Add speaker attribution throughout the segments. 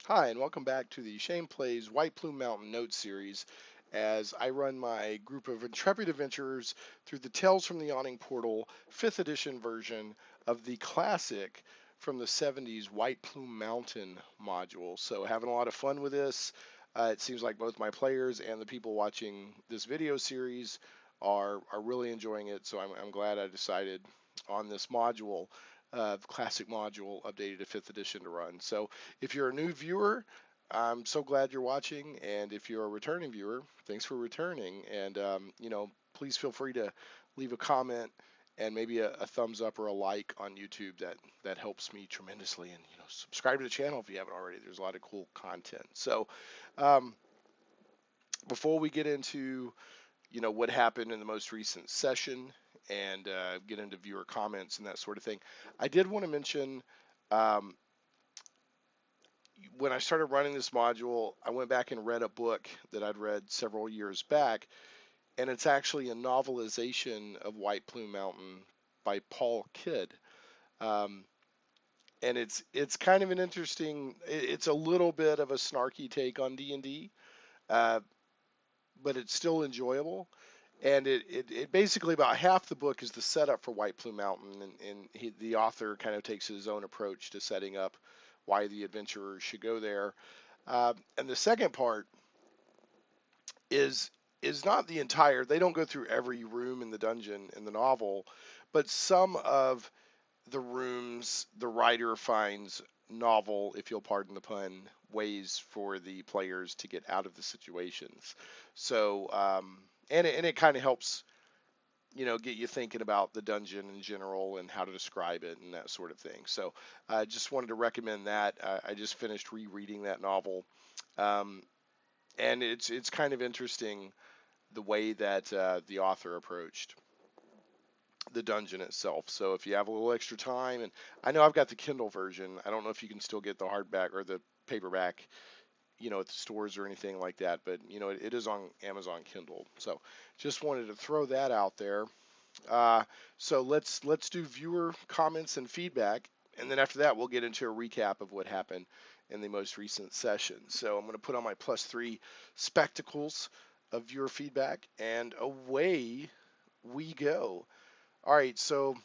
Speaker 1: Hi, and welcome back to the Shane Plays White Plume Mountain Notes series as I run my group of intrepid adventurers through the Tales from the Yawning Portal 5th edition version of the classic from the 70s White Plume Mountain module. So, having a lot of fun with this. It seems like both my players and the people watching this video series are really enjoying it, so I'm glad I decided on this module, the classic module updated to 5th edition to run. So, if you're a new viewer, I'm so glad you're watching, and if you're a returning viewer, thanks for returning. And please feel free to leave a comment and maybe a thumbs up or a like on YouTube. That helps me tremendously. And subscribe to the channel if you haven't already. There's a lot of cool content. So, um, before we get into what happened in the most recent session and get into viewer comments and that sort of thing, I did want to mention. Um, when I started running this module, I went back and read a book that I'd read several years back, and it's actually a novelization of White Plume Mountain by Paul Kidd. Um, and it's kind of an interesting. It's a little bit of a snarky take on D&D, uh, but it's still enjoyable. And it basically about half the book is the setup for White Plume Mountain, and the author kind of takes his own approach to setting up why the adventurers should go there. And the second part is is not the entire. They don't go through every room in the dungeon in the novel, but some of the rooms the writer finds novel, if you'll pardon the pun, ways for the players to get out of the situations. So and it kind of helps get you thinking about the dungeon in general and how to describe it and that sort of thing. So I just wanted to recommend that. I just finished rereading that novel. Um, and it's kind of interesting the way that the author approached the dungeon itself. So if you have a little extra time, and I know I've got the Kindle version. I don't know if you can still get the hardback or the paperback, at the stores or anything like that, but it is on Amazon Kindle. So just wanted to throw that out there. Uh, so let's do viewer comments and feedback, and then after that we'll get into a recap of what happened in the most recent session. So I'm going to put on my +3 spectacles of viewer feedback, and away we go. All right, so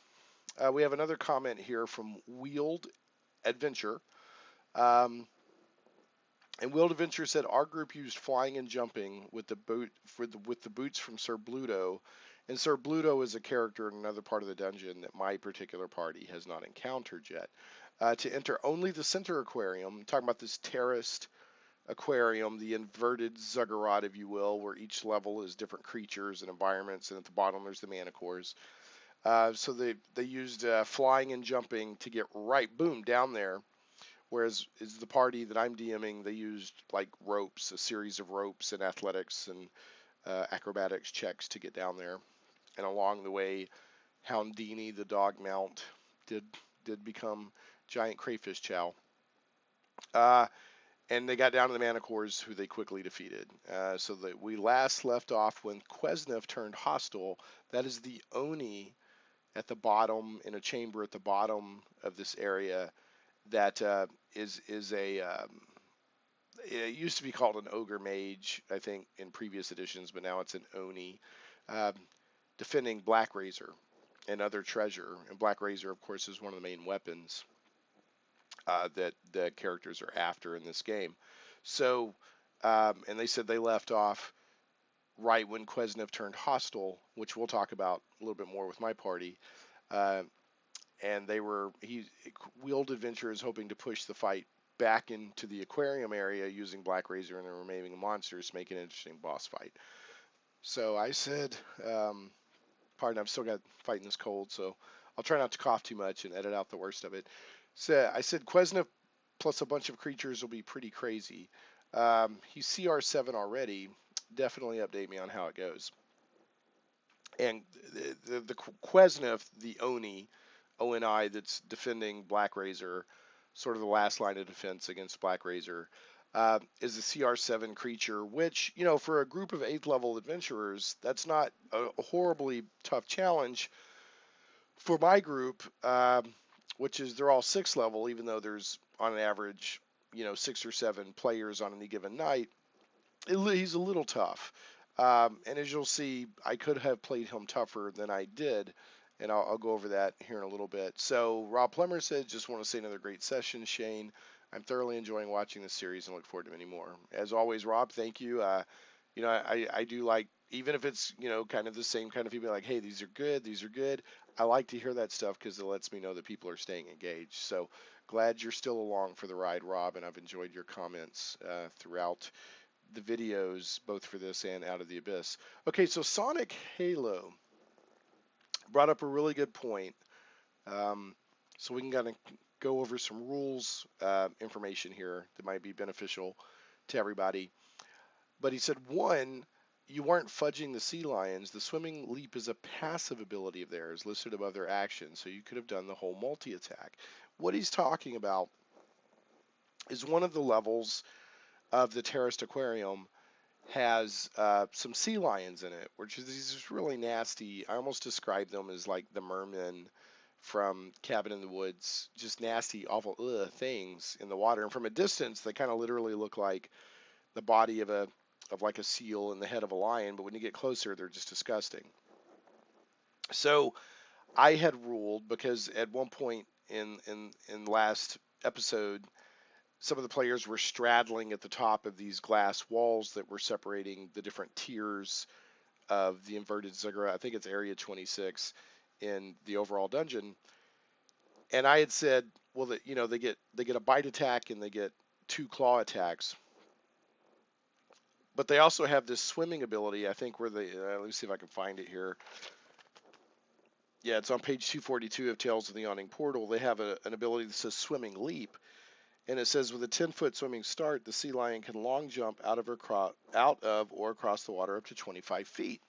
Speaker 1: we have another comment here from Wheeled Adventure. Um, and Wheeled Adventure said our group used flying and jumping with the boots from Sir Bluto, and Sir Bluto is a character in another part of the dungeon that my particular party has not encountered yet. To enter only the center aquarium, I'm talking about this terraced aquarium, the inverted zuggurat, if you will, where each level is different creatures and environments, and at the bottom there's the manticores. So they used flying and jumping to get right, boom, down there. Whereas is the party that I'm DMing, they used like ropes, a series of ropes and athletics and acrobatics checks to get down there. And along the way, Houndini, the dog mount, did did become giant crayfish chow. Uh, and they got down to the Manticores, who they quickly defeated. So that we last left off when Quesnev turned hostile. That is the Oni at the bottom, in a chamber at the bottom of this area that is a it used to be called an ogre mage, I think, in previous editions, but now it's an oni, um, defending Blackrazor and other treasure. And Blackrazor, of course, is one of the main weapons that the characters are after in this game. So, and they said they left off right when Quesnev turned hostile, which we'll talk about a little bit more with my party. Uh, and he Wheeled Adventure is hoping to push the fight back into the aquarium area using Blackrazor and the remaining monsters to make an interesting boss fight. So I said, pardon, I've still got fighting this cold, so I'll try not to cough too much and edit out the worst of it. So I said Quesnev plus a bunch of creatures will be pretty crazy. He's CR7 already. Definitely update me on how it goes. And the Quesnev, the Oni, ONI that's defending Blackrazor, sort of the last line of defense against Blackrazor, is a CR7 creature, which, for a group of 8th level adventurers, that's not a horribly tough challenge. For my group, which is they're all 6th level, even though there's on an average 6 or 7 players on any given night, he's a little tough. And as you'll see, I could have played him tougher than I did, and I'll go over that here in a little bit. So Rob Plummer says, just want to say another great session, Shane. I'm thoroughly enjoying watching this series and look forward to many more. As always, Rob, thank you. I do like, even if it's, kind of the same kind of people, like, hey, these are good, these are good. I like to hear that stuff because it lets me know that people are staying engaged. So glad you're still along for the ride, Rob, and I've enjoyed your comments throughout the videos, both for this and Out of the Abyss. Okay, so Sonic Halo brought up a really good point. So we can kind of go over some rules information here that might be beneficial to everybody. But he said, one, you weren't fudging the sea lions. The swimming leap is a passive ability of theirs listed above their action, so you could have done the whole multi-attack. What he's talking about is one of the levels of the Terraced Aquarium has some sea lions in it, which is these really nasty. I almost describe them as like the mermen from Cabin in the Woods, just nasty, awful things in the water. And from a distance, they kind of literally look like the body of like a seal and the head of a lion. But when you get closer, they're just disgusting. So I had ruled, because at one point in last episode, some of the players were straddling at the top of these glass walls that were separating the different tiers of the inverted ziggurat. I think it's area 26 in the overall dungeon. And I had said, well, that they get a bite attack and they get 2 claw attacks, but they also have this swimming ability. I think where they let me see if I can find it here. Yeah, it's on page 242 of Tales of the Yawning Portal. They have an ability that says Swimming Leap. And it says, with a 10-foot swimming start, the sea lion can long jump out of or across the water up to 25 feet.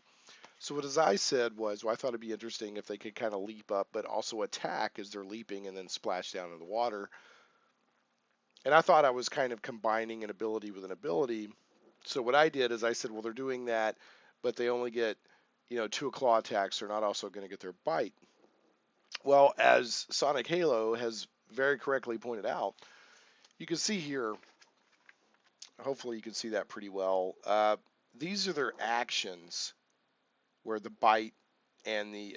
Speaker 1: So what as I said was, well, I thought it'd be interesting if they could kind of leap up, but also attack as they're leaping and then splash down in the water. And I thought I was kind of combining an ability with an ability. So what I did is I said, well, they're doing that, but they only get, 2 claw attacks. They're not also going to get their bite. Well, as Sonic Halo has very correctly pointed out, you can see here, hopefully you can see that pretty well. These are their actions, where the bite and the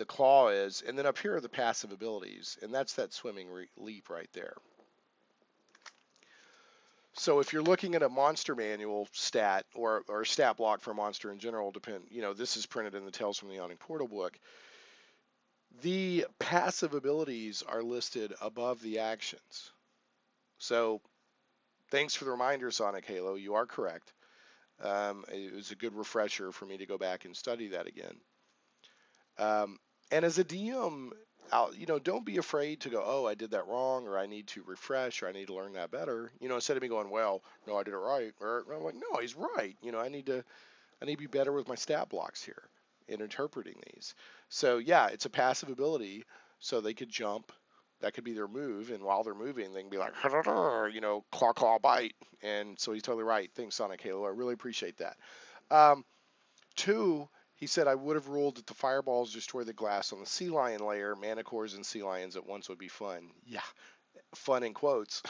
Speaker 1: claw is, and then up here are the passive abilities, and that's that swimming leap right there. So if you're looking at a monster manual stat or a stat block for a monster in general, this is printed in the Tales from the Yawning Portal book. The passive abilities are listed above the actions. So thanks for the reminder, Sonic Halo. You are correct. It was a good refresher for me to go back and study that again. And as a DM, don't be afraid to go, oh, I did that wrong, or I need to refresh, or I need to learn that better. Instead of me going, well, no, I did it right, or I'm like, no, he's right. I need to be better with my stat blocks here in interpreting these. So yeah, it's a passive ability, so they could jump. That could be their move, and while they're moving, they can be like, claw, claw, bite. And so he's totally right. Thanks, Sonic Halo. I really appreciate that. 2, he said, I would have ruled that the fireballs destroy the glass on the sea lion layer. Manticores and sea lions at once would be fun. Yeah, fun in quotes.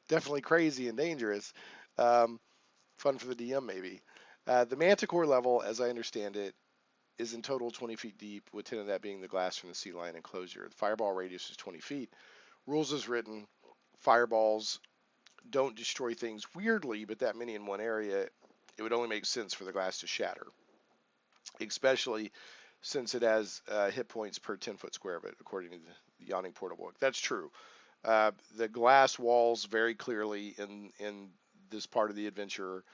Speaker 1: Definitely crazy and dangerous. Fun for the DM, maybe. The manticore level, as I understand it, is in total 20 feet deep, with 10 of that being the glass from the sea lion enclosure. The fireball radius is 20 feet. Rules as written, fireballs don't destroy things weirdly, but that many in one area, it would only make sense for the glass to shatter, especially since it has hit points per 10-foot square of it, according to the Yawning Portal book. That's true. The glass walls very clearly in this part of the adventure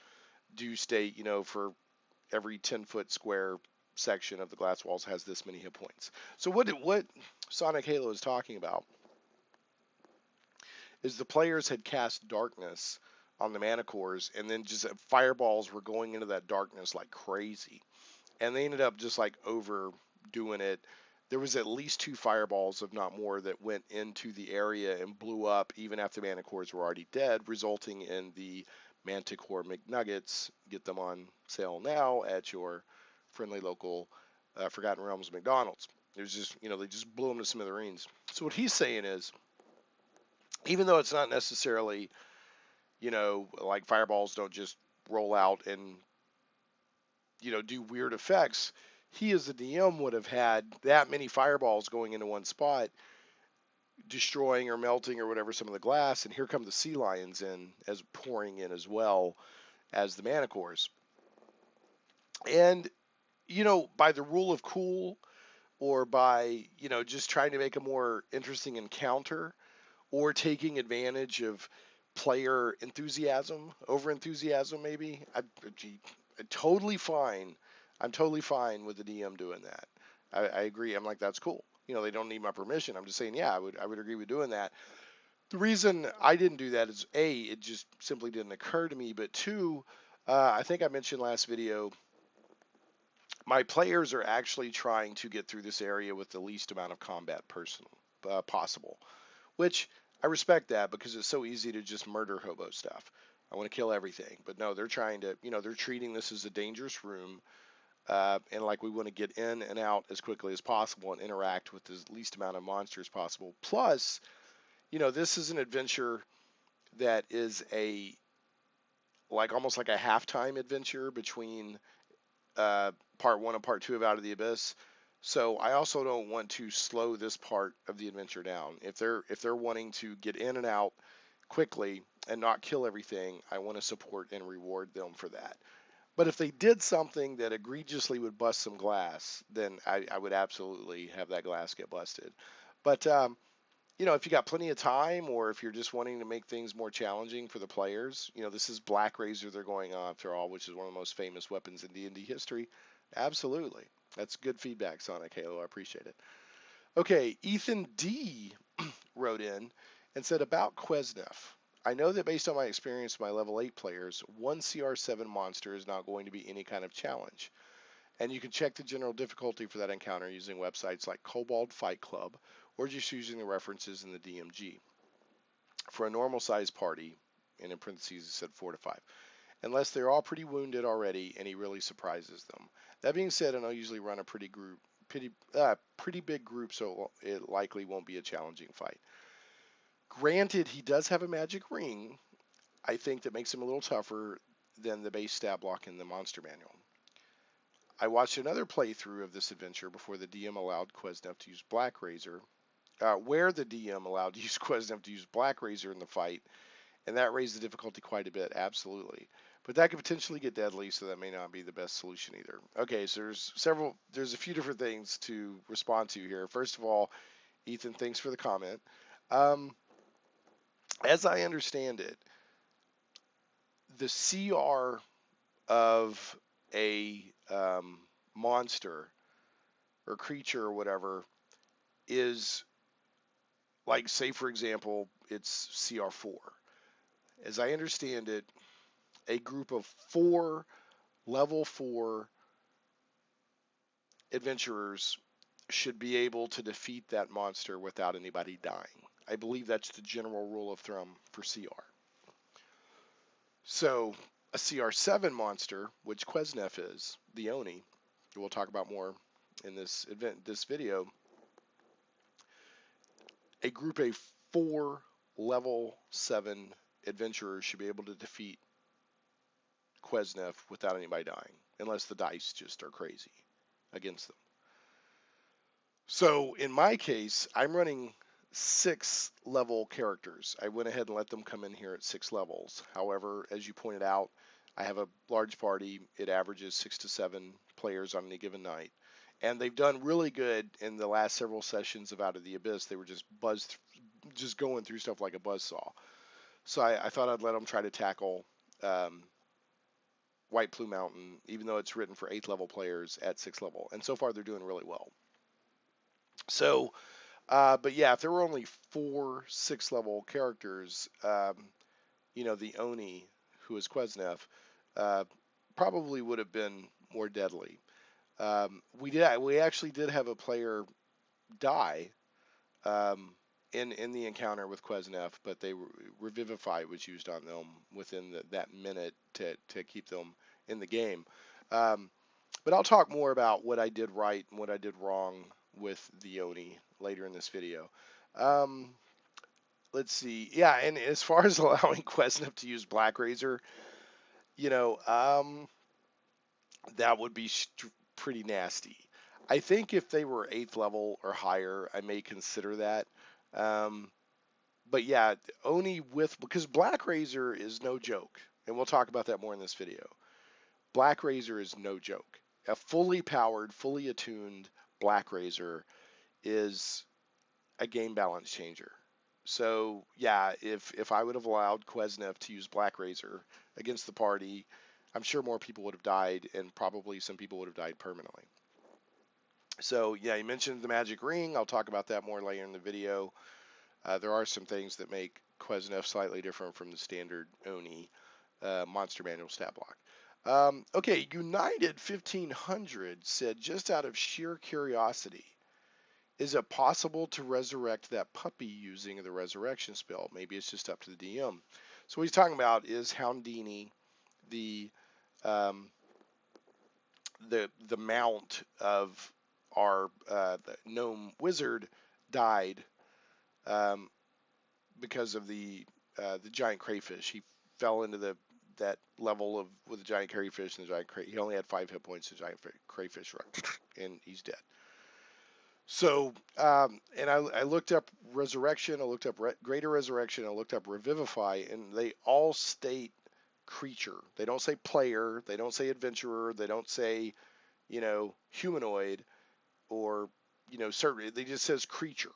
Speaker 1: do state, for every 10-foot square section of the glass walls has this many hit points. So what Sonic Halo is talking about is the players had cast darkness on the manticores, and then just fireballs were going into that darkness like crazy. And they ended up just like overdoing it. There was at least 2 fireballs, if not more, that went into the area and blew up even after the manticores were already dead, resulting in the Manticore McNuggets. Get them on sale now at your friendly local Forgotten Realms McDonald's. It was just, they just blew them to smithereens. So what he's saying is, even though it's not necessarily, like fireballs don't just roll out and, do weird effects. He as the DM would have had that many fireballs going into one spot, destroying or melting or whatever some of the glass, and here come the sea lions in as pouring in as well as the manticores. And, by the rule of cool, or by, just trying to make a more interesting encounter, or taking advantage of player enthusiasm, over enthusiasm maybe, totally fine. I'm totally fine with the DM doing that. I agree. I'm like, that's cool. They don't need my permission. I'm just saying, yeah, I would agree with doing that. The reason I didn't do that is A, it just simply didn't occur to me, but two, I think I mentioned last video, my players are actually trying to get through this area with the least amount of combat possible, which I respect that because it's so easy to just murder hobo stuff. I want to kill everything, but no, they're trying to, they're treating this as a dangerous room, and like we want to get in and out as quickly as possible and interact with the least amount of monsters possible. Plus, this is an adventure that is almost like a halftime adventure between part one and part two of Out of the Abyss. So I also don't want to slow this part of the adventure down. If they're wanting to get in and out quickly and not kill everything, I want to support and reward them for that. But if they did something that egregiously would bust some glass, then I would absolutely have that glass get busted. But if you got plenty of time, or if you're just wanting to make things more challenging for the players, this is Blackrazor they're going after all, which is one of the most famous weapons in D&D history. Absolutely. That's good feedback, Sonic Halo. I appreciate it. Okay, Ethan D wrote in and said about Quesnef. I know that based on my experience with my level 8 players, one CR7 monster is not going to be any kind of challenge. And you can check the general difficulty for that encounter using websites like Kobold Fight Club, or just using the references in the DMG. For a normal sized party, and in parentheses it said 4 to 5, unless they're all pretty wounded already and he really surprises them. That being said, and I'll usually run a pretty big group, so it likely won't be a challenging fight. Granted, he does have a magic ring, I think, that makes him a little tougher than the base stat block in the monster manual. I watched another playthrough of this adventure before the DM allowed Quesnef to use Blackrazor, where the DM allowed to use Quesnef to use Blackrazor in the fight, and that raised the difficulty quite a bit, absolutely. But that could potentially get deadly, so that may not be the best solution either. Okay, so there's a few different things to respond to here. First of all, Ethan, thanks for the comment. As I understand it, the CR of a monster or creature or whatever is, like, say for example, it's CR4. As I understand it, a group of 4 level 4 adventurers should be able to defeat that monster without anybody dying. I believe that's the general rule of thumb for CR. So a CR7 monster, which Quesnef is, the Oni, we'll talk about more in this video, a group of 4 level 7 adventurers should be able to defeat Quesnef without anybody dying, unless the dice just are crazy against them. So in my case, I'm running 6 level characters. I went ahead and let them come in here at 6 levels. However, as you pointed out, I have a large party. It averages 6 to 7 players on any given night. And they've done really good in the last several sessions of Out of the Abyss. They were just just going through stuff like a buzzsaw. So I thought I'd let them try to tackle White Plume Mountain, even though it's written for 8th level players at 6th level. And so far they're doing really well. So, but yeah, if there were only 4 6th level characters, the Oni, who is Quesnef, probably would have been more deadly. We actually did have a player die in the encounter with Quesnef, but Revivify was used on them within that minute to keep them in the game. But I'll talk more about what I did right and what I did wrong with the Oni later in this video. let's see. Yeah, and as far as allowing Quesnef to use Blackrazor, you know, that would be pretty nasty. I think if they were 8th level or higher, I may consider that. Um, but yeah, Oni with, because Blackrazor is no joke, and we'll talk about that more in this video. Blackrazor is no joke. A fully powered, fully attuned Blackrazor is a game balance changer. So yeah, if I would have allowed Quesnef to use Blackrazor against the party, I'm sure more people would have died, and probably some people would have died permanently. So yeah, you mentioned the magic ring. I'll talk about that more later in the video. There are some things that make Quesnef slightly different from the standard Oni monster manual stat block. Okay, United 1500 said, just out of sheer curiosity, is it possible to resurrect that puppy using the resurrection spell? Maybe it's just up to the DM. So what he's talking about is Houndini, the um, the mount of our the gnome wizard, died um, because of the giant crayfish. He fell into that level of with the giant crayfish and the giant he only had 5 hit points. The giant crayfish and he's dead. So, and I looked up resurrection, I looked up greater resurrection, I looked up revivify, and they all state creature. They don't say player, they don't say adventurer, they don't say, humanoid or, certain. They just says creature.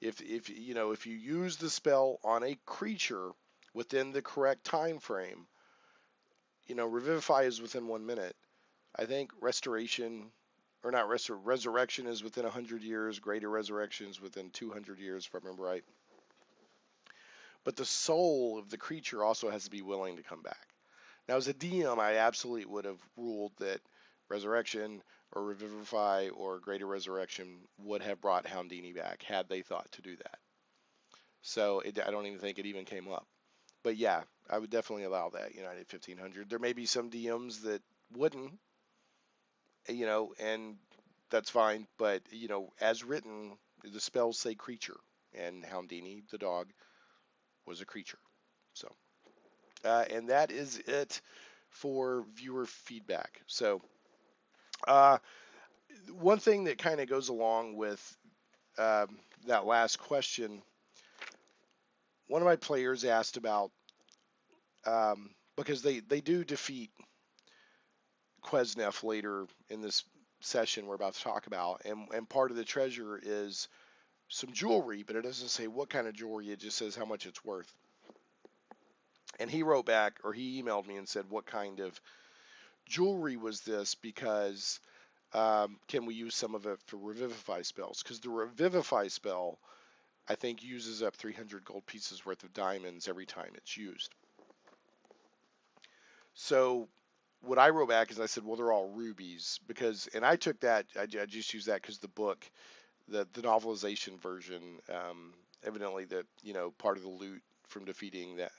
Speaker 1: If you use the spell on a creature within the correct time frame, revivify is within 1 minute. I think restoration, or not resurrection is within 100 years. Greater resurrection is within 200 years, if I remember right. But the soul of the creature also has to be willing to come back. Now, as a DM, I absolutely would have ruled that resurrection or revivify or greater resurrection would have brought Houndini back had they thought to do that. So I don't even think it even came up. But yeah, I would definitely allow that, United 1500. There may be some DMs that wouldn't, and that's fine. But, as written, the spells say creature, and Houndini, the dog, was a creature. So, and that is it for viewer feedback. So, one thing that kind of goes along with that last question, one of my players asked about, because they do defeat Quesnef later in this session we're about to talk about, and part of the treasure is some jewelry, but it doesn't say what kind of jewelry, it just says how much it's worth. And he wrote back, or he emailed me and said, what kind of jewelry was this, because can we use some of it for revivify spells? Because the revivify spell, I think, uses up 300 gold pieces worth of diamonds every time it's used. So what I wrote back is I said, well, they're all rubies, because, and I took that, I just used that because the book, the novelization version, evidently that, part of the loot from defeating that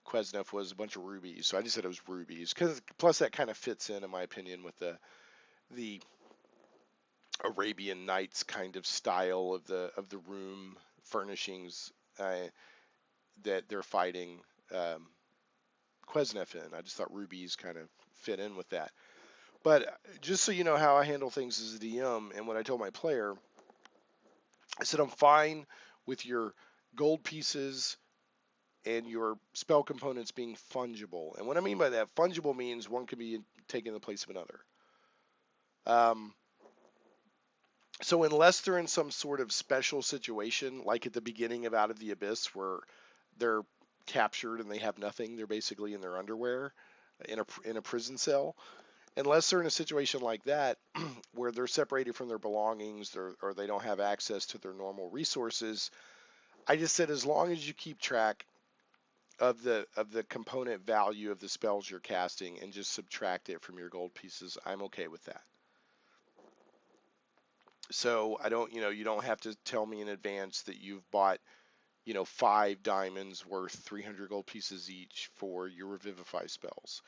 Speaker 1: Quesnef was a bunch of rubies. So I just said it was rubies, because plus that kind of fits in my opinion, with the Arabian Nights kind of style of the room furnishings that they're fighting Quesnef in. I just thought rubies kind of fit in with that. But just so you know how I handle things as a DM, and what I told my player, I said I'm fine with your gold pieces and your spell components being fungible. And what I mean by that, fungible means one can be taken in the place of another. So unless they're in some sort of special situation, like at the beginning of Out of the Abyss, where they're captured and they have nothing, they're basically in their underwear in a prison cell. Unless they're in a situation like that, where they're separated from their belongings, or they don't have access to their normal resources, I just said as long as you keep track of the component value of the spells you're casting and just subtract it from your gold pieces, I'm okay with that. So I don't, you don't have to tell me in advance that you've bought, 5 diamonds worth 300 gold pieces each for your revivify spells.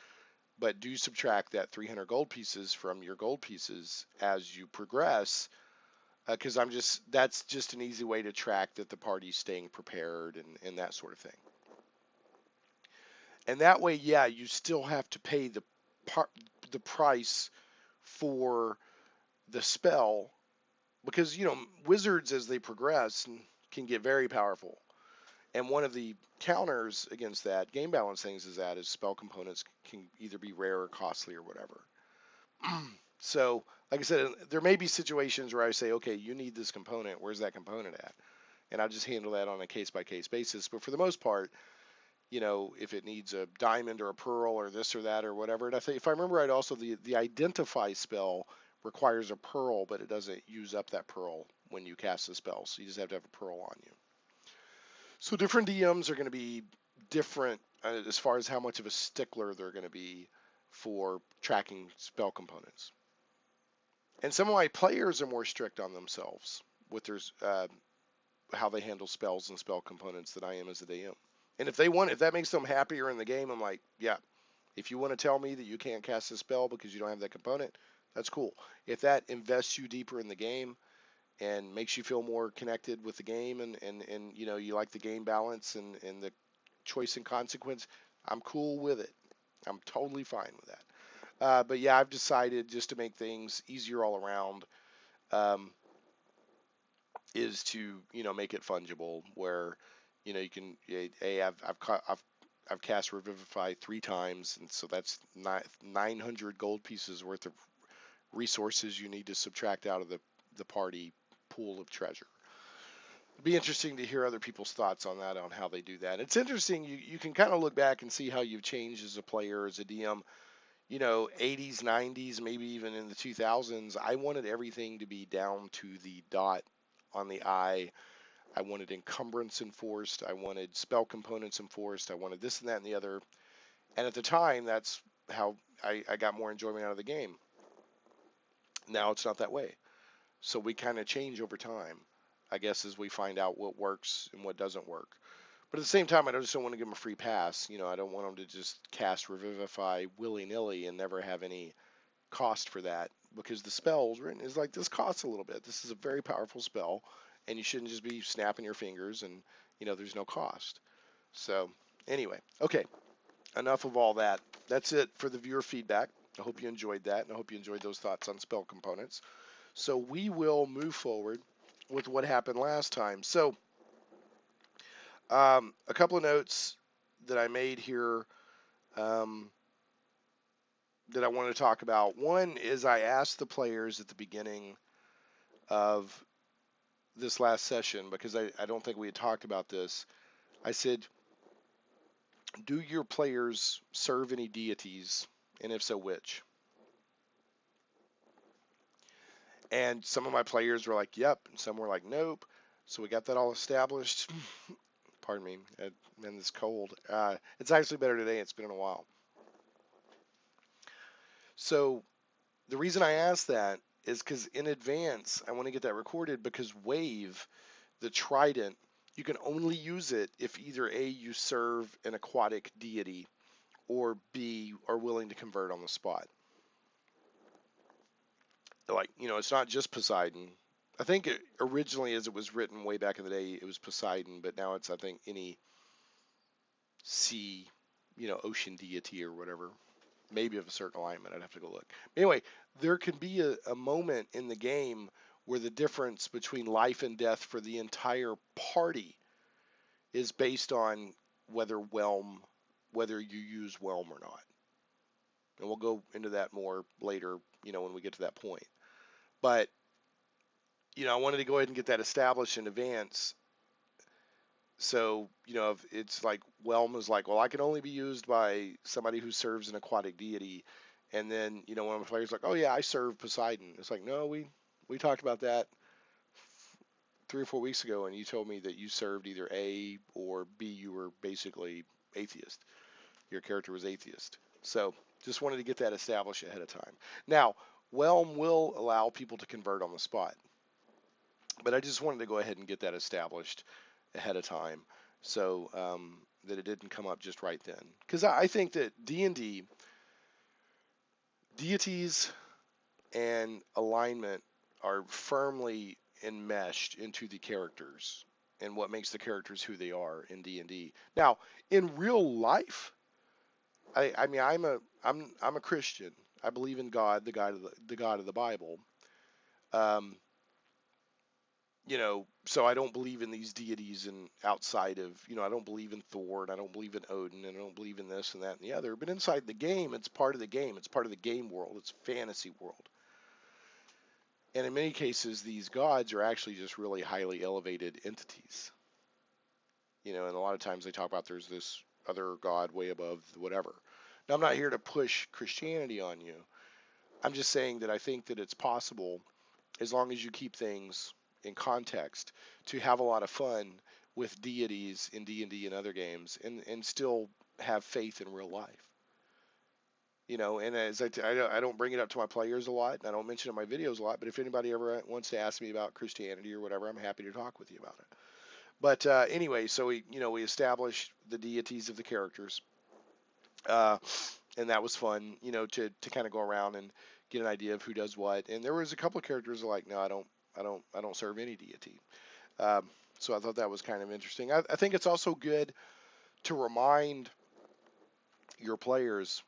Speaker 1: But do subtract that 300 gold pieces from your gold pieces as you progress, because that's just an easy way to track that the party's staying prepared and that sort of thing. And that way, yeah, you still have to pay the price for the spell because wizards as they progress can get very powerful. And one of the counters against that game balance things is spell components can either be rare or costly or whatever. So, like I said, there may be situations where I say, okay, you need this component. Where's that component at? And I'll just handle that on a case by case basis. But for the most part, if it needs a diamond or a pearl or this or that or whatever. And I think if I remember right, also the identify spell requires a pearl, but it doesn't use up that pearl when you cast the spell. So you just have to have a pearl on you. So different DMs are going to be different as far as how much of a stickler they're going to be for tracking spell components. And some of my players are more strict on themselves with their how they handle spells and spell components than I am as a DM. And if that makes them happier in the game, I'm like, yeah. If you want to tell me that you can't cast a spell because you don't have that component, that's cool. If that invests you deeper in the game and makes you feel more connected with the game and you like the game balance and the choice and consequence, I'm cool with it. I'm totally fine with that. But yeah, I've decided just to make things easier all around, is to make it fungible where you can I've cast Revivify 3 times, and so that's 900 gold pieces worth of resources you need to subtract out of the party pool of treasure. It'd be interesting to hear other people's thoughts on that, on how they do that. It's interesting. You can kind of look back and see how you've changed as a player, as a DM. 80s, 90s, maybe even in the 2000s, I wanted everything to be down to the dot on the eye. I wanted encumbrance enforced. I wanted spell components enforced. I wanted this and that and the other. And at the time, that's how I got more enjoyment out of the game. Now it's not that way. So we kind of change over time, I guess, as we find out what works and what doesn't work. But at the same time, I just don't want to give them a free pass. I don't want them to just cast Revivify willy-nilly and never have any cost for that, because the spell's written is like, this costs a little bit. This is a very powerful spell, and you shouldn't just be snapping your fingers and, there's no cost. So anyway, okay, enough of all that. That's it for the viewer feedback. I hope you enjoyed that, and I hope you enjoyed those thoughts on spell components. So we will move forward with what happened last time. So a couple of notes that I made here that I want to talk about. One is I asked the players at the beginning of this last session, because I don't think we had talked about this. I said, do your players serve any deities? And if so, which? And some of my players were like, yep. And some were like, nope. So we got that all established. Pardon me, man, this cold. It's actually better today. It's been a while. So the reason I asked that is because in advance, I want to get that recorded, because Wave, the trident, you can only use it if either A, you serve an aquatic deity, or B, are willing to convert on the spot. Like, it's not just Poseidon. I think originally, as it was written way back in the day, it was Poseidon, but now it's, I think, any sea, ocean deity or whatever. Maybe of a certain alignment. I'd have to go look. Anyway, there can be a moment in the game where the difference between life and death for the entire party is based on whether you use whelm or not. And we'll go into that more later, when we get to that point. But, I wanted to go ahead and get that established in advance. So, if it's like whelm is like, well, I can only be used by somebody who serves an aquatic deity. And then, one of my players like, oh yeah, I serve Poseidon. It's like, no, we talked about that 3 or 4 weeks ago, and you told me that you served either A or B. You were basically atheist. Your character was atheist. So just wanted to get that established ahead of time. Now, Whelm will allow people to convert on the spot, but I just wanted to go ahead and get that established ahead of time, so that it didn't come up just right then. Because I think that D&D, deities and alignment are firmly enmeshed into the characters and what makes the characters who they are in D&D. Now, in real life, I mean, I'm a Christian. I believe in God, the God of the Bible. Um, so I don't believe in these deities and outside of, I don't believe in Thor, and I don't believe in Odin, and I don't believe in this and that and the other. But inside the game, it's part of the game. It's part of the game world. It's fantasy world. And in many cases, these gods are actually just really highly elevated entities. And a lot of times they talk about there's this other god way above whatever. Now, I'm not here to push Christianity on you. I'm just saying that I think that it's possible, as long as you keep things in context, to have a lot of fun with deities in D&D and other games, and still have faith in real life. And as I don't bring it up to my players a lot, and I don't mention it in my videos a lot, but if anybody ever wants to ask me about Christianity or whatever, I'm happy to talk with you about it. But anyway, so we established the deities of the characters, and that was fun, to kind of go around and get an idea of who does what. And there was a couple of characters like, no, I don't serve any deity. So I thought that was kind of interesting. I think it's also good to remind your players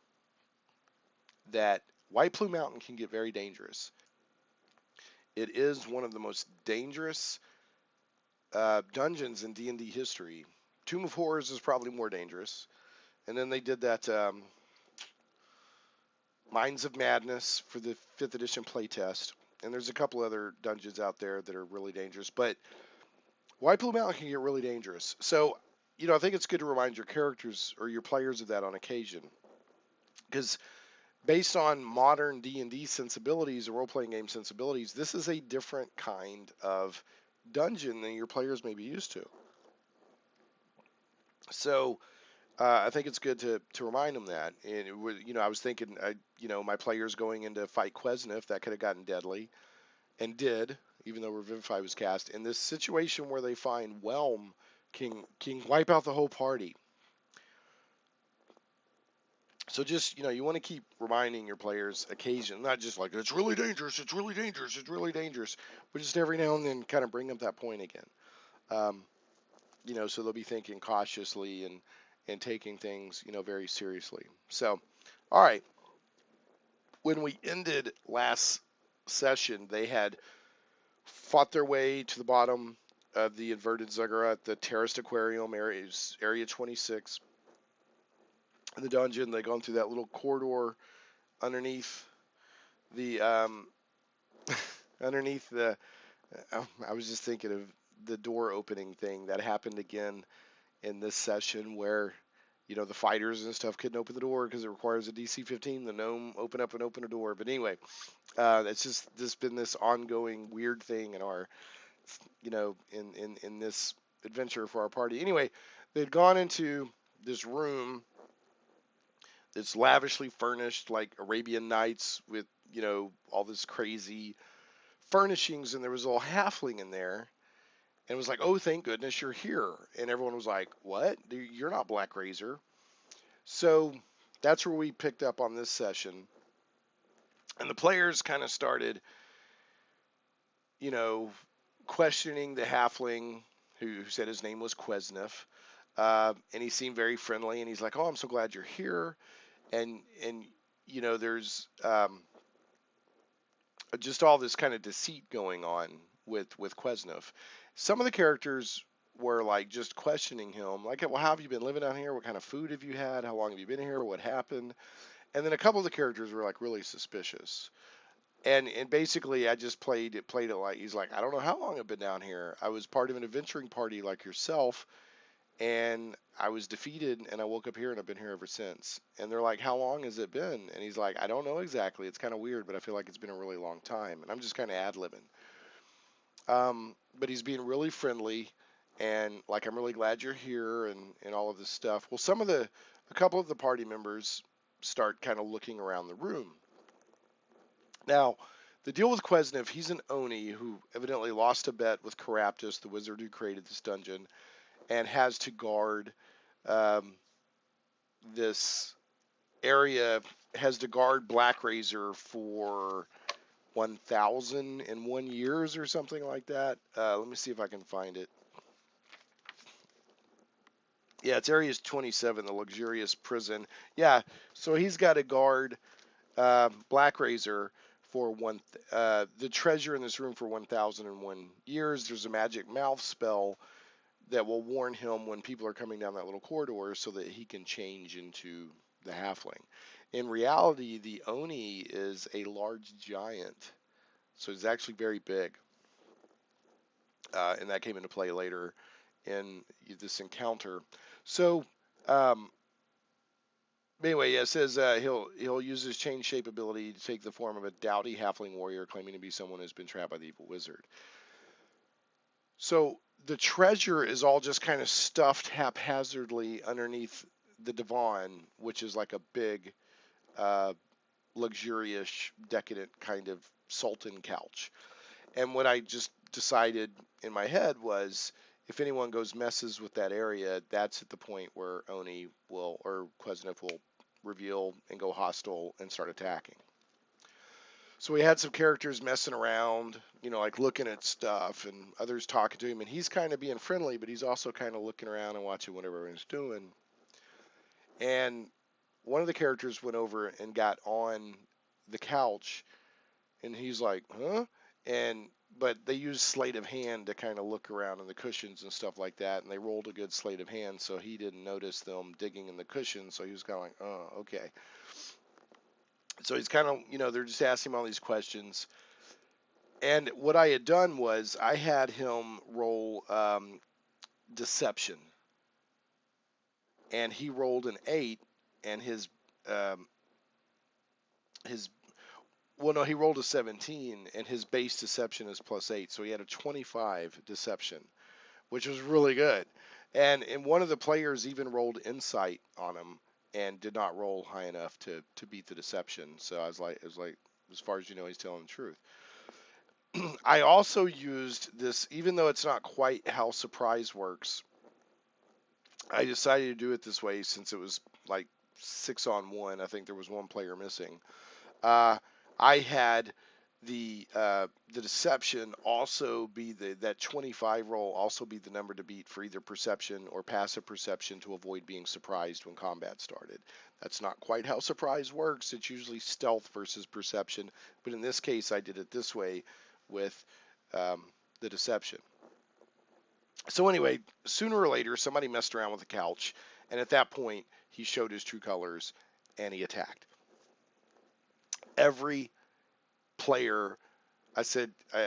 Speaker 1: that White Plume Mountain can get very dangerous. It is one of the most dangerous dungeons in D&D history. Tomb of Horrors is probably more dangerous. And then they did that Minds of Madness for the 5th edition playtest. And there's a couple other dungeons out there that are really dangerous. But White Plume Mountain can get really dangerous. So, I think it's good to remind your characters or your players of that on occasion. Because based on modern D&D sensibilities or role-playing game sensibilities, this is a different kind of dungeon than your players may be used to. So I think it's good to remind them that. And it was, I was thinking, my players going into fight Quesnif, that could have gotten deadly, and did, even though Revivify was cast. In this situation where they find Whelm can wipe out the whole party. So just, you want to keep reminding your players occasionally, not just like, it's really dangerous, it's really dangerous, it's really dangerous, but just every now and then kind of bring up that point again. So they'll be thinking cautiously and taking things, very seriously. So, all right. When we ended last session, they had fought their way to the bottom of the inverted ziggurat, the terraced aquarium, area 26. In the dungeon, they gone through that little corridor underneath the underneath the. I was just thinking of the door opening thing that happened again in this session, where the fighters and stuff couldn't open the door because it requires a DC 15. The gnome open a door. But anyway, it's just been this ongoing weird thing in our in this adventure for our party. Anyway, they'd gone into this room that's lavishly furnished like Arabian Nights with, all this crazy furnishings, and there was a little halfling in there, and it was like, oh, thank goodness you're here. And everyone was like, what? You're not Blackrazor. So that's where we picked up on this session. And the players kind of started, questioning the halfling who said his name was Quesnif. And he seemed very friendly, and he's like, oh, I'm so glad you're here. And there's just all this kind of deceit going on with Quesnif. Some of the characters were like just questioning him, like, well, how have you been living down here? What kind of food have you had? How long have you been here? What happened? And then a couple of the characters were like really suspicious. And basically I just played it like, he's like, I don't know how long I've been down here. I was part of an adventuring party like yourself, and I was defeated, and I woke up here, and I've been here ever since. And they're like, how long has it been? And he's like, I don't know exactly. It's kind of weird, but I feel like it's been a really long time. And I'm just kind of ad-libbing. But he's being really friendly, and like, I'm really glad you're here, and all of this stuff. Well, a couple of the party members start kind of looking around the room. Now, the deal with Quesnif, he's an Oni who evidently lost a bet with Caraptus, the wizard who created this dungeon, and has to guard this area, has to guard Blackrazor for 1,001 years or something like that. Let me see if I can find it. Yeah, it's Area 27, the luxurious prison. Yeah, so he's got to guard Blackrazor for the treasure in this room for 1,001 years. There's a magic mouth spell that will warn him when people are coming down that little corridor so that he can change into the halfling. In reality, the Oni is a large giant, so he's actually very big, and that came into play later in this encounter. So, um, anyway, yeah, it says he'll use his change shape ability to take the form of a doughty halfling warrior, claiming to be someone who's been trapped by the evil wizard. So the treasure is all just kind of stuffed haphazardly underneath the divan, which is like a big, uh, luxurious, decadent kind of sultan couch. And what I just decided in my head was, if anyone goes messes with that area, that's at the point where Oni will, or Quesnev will reveal and go hostile and start attacking. So we had some characters messing around, like looking at stuff, and others talking to him, and he's kind of being friendly, but he's also kind of looking around and watching what everyone's doing. And one of the characters went over and got on the couch, and he's like, "Huh?" And but they used sleight of hand to kind of look around in the cushions and stuff like that, and they rolled a good sleight of hand, so he didn't notice them digging in the cushions, so he was kind of like, "Oh, okay." So he's kind of, they're just asking him all these questions. And what I had done was I had him roll deception, and he rolled an 8, and um, his well, no, he rolled a 17, and his base deception is +8, so he had a 25 deception, which was really good. And one of the players even rolled insight on him and did not roll high enough to beat the deception. So it was like, as far as you know, he's telling the truth. I also used this, even though it's not quite how surprise works. I decided to do it this way since it was like 6-on-1. I think there was one player missing. Uh, I had the deception also be that 25 roll also be the number to beat for either perception or passive perception to avoid being surprised when combat started. That's not quite how surprise works. It's usually stealth versus perception, but in this case I did it this way with um, the deception. So anyway, sooner or later somebody messed around with the couch, and at that point he showed his true colors and he attacked. Every player, I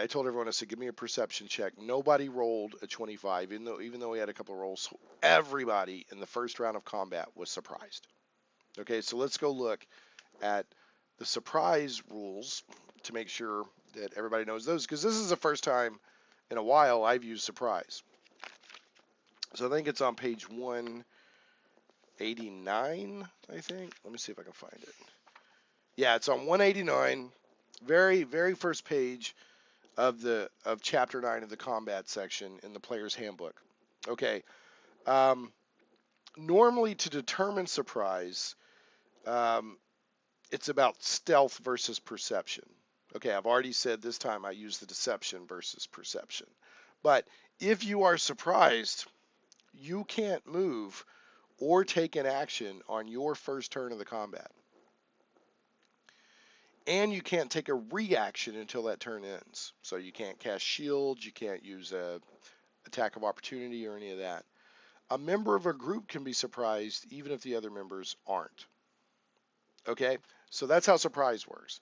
Speaker 1: told everyone, I said, give me a perception check. Nobody rolled a 25, even though we had a couple of rolls. Everybody in the first round of combat was surprised. Okay, so let's go look at the surprise rules to make sure that everybody knows those, because this is the first time in a while I've used surprise. So I think it's on page 189, I think. Let me see if I can find it. Yeah, it's on 189, very, very first page of chapter 9 of the combat section in the player's handbook. Okay. Normally, to determine surprise, it's about stealth versus perception. Okay, I've already said this time I use the deception versus perception. But if you are surprised, you can't move or take an action on your first turn of the combat. And you can't take a reaction until that turn ends. So you can't cast shields, you can't use a attack of opportunity or any of that. A member of a group can be surprised even if the other members aren't. Okay, so that's how surprise works.